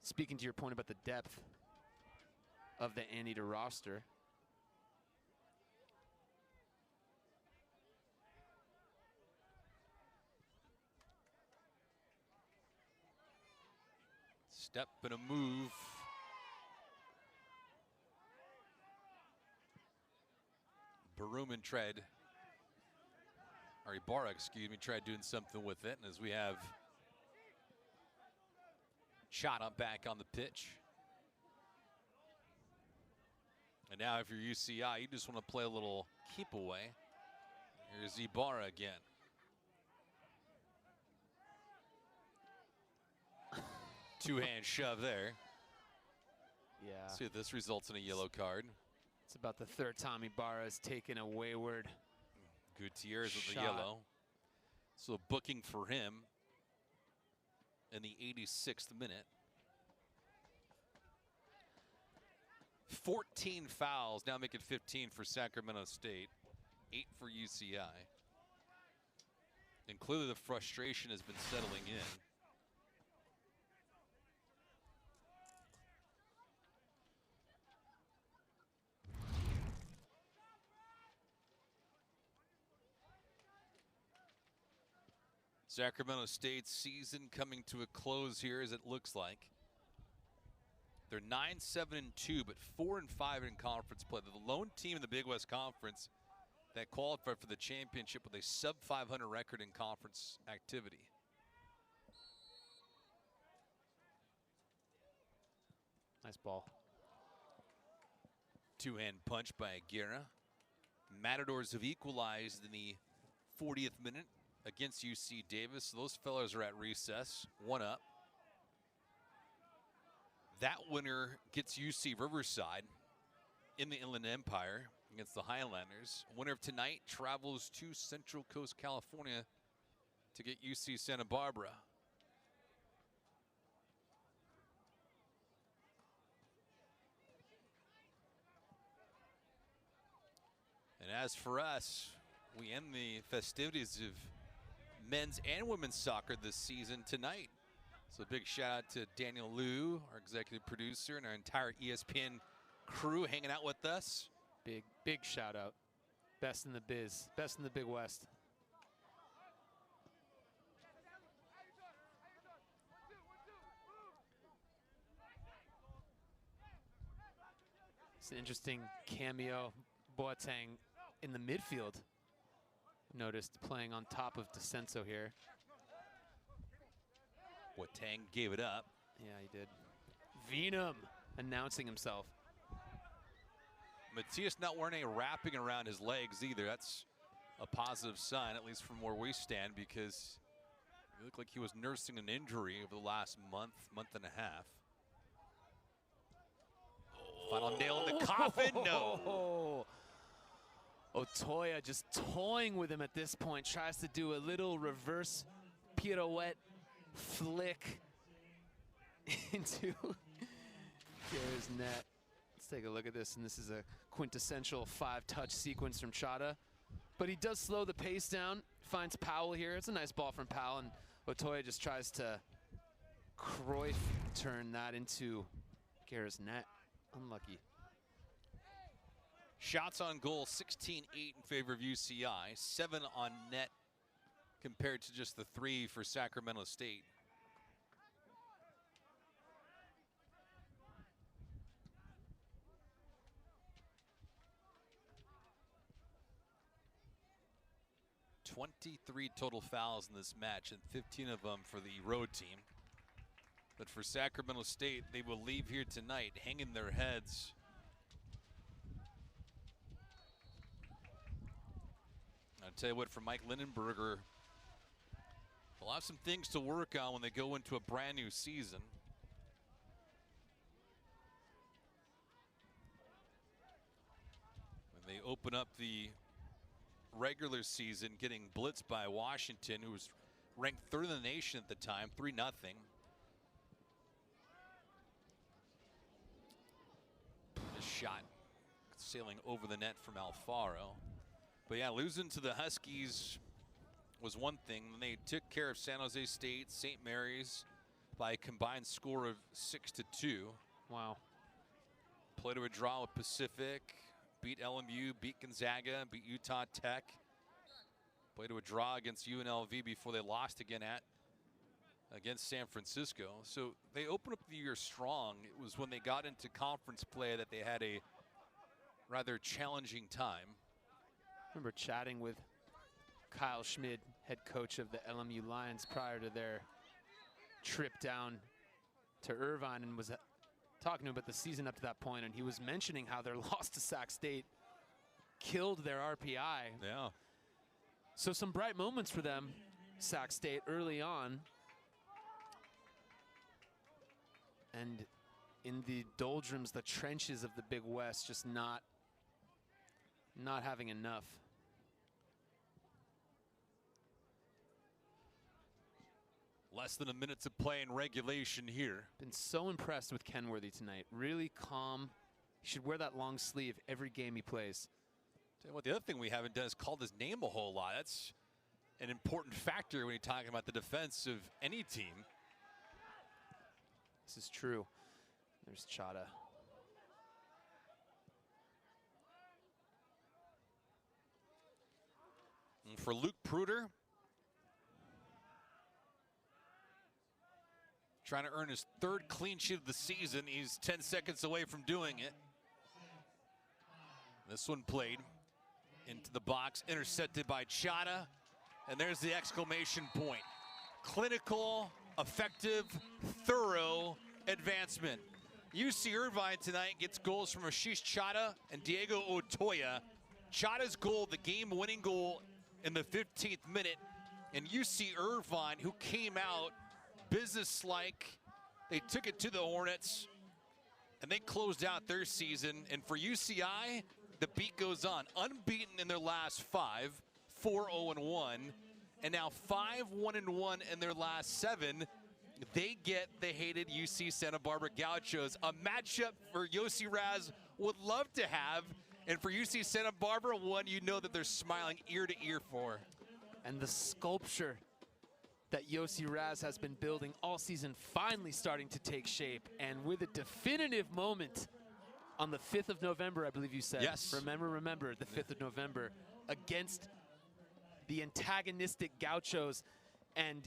Speaking to your point about the depth of the Anteater roster. Step and a move. Baruman tried, or Ibarra, excuse me, tried doing something with it. And as we have Chata back on the pitch. And now if you're UCI, you just want to play a little keep away. Here's Ibarra again. Two-hand shove there. Yeah. See if this results in a yellow card. It's about the 3rd time Ibarra has taken a wayward Gutierrez with the shot. yellow. So booking for him in the 86th minute. 14 fouls, now make it 15 for Sacramento State, 8 for UCI. And clearly the frustration has been settling in. Sacramento State's season coming to a close here, as it looks like. They're 9-7-2, but 4-5 in conference play. They're the lone team in the Big West Conference that qualified for the championship with a sub-500 record in conference activity. Nice ball. Two-hand punch by Aguirre. Matadors have equalized in the 40th minute against UC Davis. Those fellas are at recess, 1 up. That winner gets UC Riverside in the Inland Empire against the Highlanders. Winner of tonight travels to Central Coast, California to get UC Santa Barbara. And as for us, we end the festivities of men's and women's soccer this season tonight. So a big shout out to Daniel Liu, our executive producer, and our entire ESPN crew hanging out with us. Big shout out. Best in the biz, best in the Big West. It's an interesting cameo, Boateng in the midfield. Noticed playing on top of DeCenso here. Boateng gave it up. Yeah, he did. Venum announcing himself. Matthias not wearing any wrapping around his legs either. That's a positive sign, at least from where we stand, because it looked like he was nursing an injury over the last month and a half. Final nail in the coffin, no. Otoya just toying with him at this point. Tries to do a little reverse pirouette flick into Guerra's net. Let's take a look at this, and this is a quintessential 5-touch sequence from Chata. But he does slow the pace down, finds Powell here. It's a nice ball from Powell, and Otoya just tries to Cruyff turn that into Guerra's net. Unlucky. Shots on goal, 16-8 in favor of UCI, 7 on net compared to just the 3 for Sacramento State. "23 total fouls in this match, and 15 of them for the road team. But for Sacramento State, they will leave here tonight hanging their heads. tell you what, for Mike Lindenberger, they'll have some things to work on when they go into a brand new season. When they open up the regular season, getting blitzed by Washington, who was ranked third in the nation at the time, 3-0. This shot sailing over the net from Alfaro. But yeah, losing to the Huskies was one thing. They took care of San Jose State, St. Mary's by a combined score of 6-2. Wow. Played to a draw with Pacific, beat LMU, beat Gonzaga, beat Utah Tech. Played to a draw against UNLV before they lost again against San Francisco. So they opened up the year strong. It was when they got into conference play that they had a rather challenging time. I remember chatting with Kyle Schmid, head coach of the LMU Lions, prior to their trip down to Irvine, and was talking to him about the season up to that point, and he was mentioning how their loss to Sac State killed their RPI. Yeah. So some bright moments for them, Sac State, early on. And in the doldrums, the trenches of the Big West, just not having enough. Less than a minute to play in regulation here. Been so impressed with Kenworthy tonight. Really calm. He should wear that long sleeve every game he plays. Tell you what, the other thing we haven't done is called his name a whole lot. That's an important factor when you're talking about the defense of any team. This is true. There's Chada. And for Luke Pruder, trying to earn his third clean sheet of the season. He's 10 seconds away from doing it. This one played into the box, intercepted by Chada. And there's the exclamation point. Clinical, effective, thorough advancement. UC Irvine tonight gets goals from Ashish Chada and Diego Otoya. Chada's goal, the game-winning goal in the 15th minute. And UC Irvine, who came out business-like, they took it to the Hornets, and they closed out their season. And for UCI, the beat goes on. Unbeaten in their last 5, 4-0-1, and now 5-1-1 in their last 7. They get the hated UC Santa Barbara Gauchos, a matchup for Yossi Raz would love to have, and for UC Santa Barbara, one you know that they're smiling ear to ear for. And the sculpture that Yossi Raz has been building all season finally starting to take shape, and with a definitive moment on the 5th of November, I believe you said. Yes. Remember, the 5th of November, against the antagonistic Gauchos. And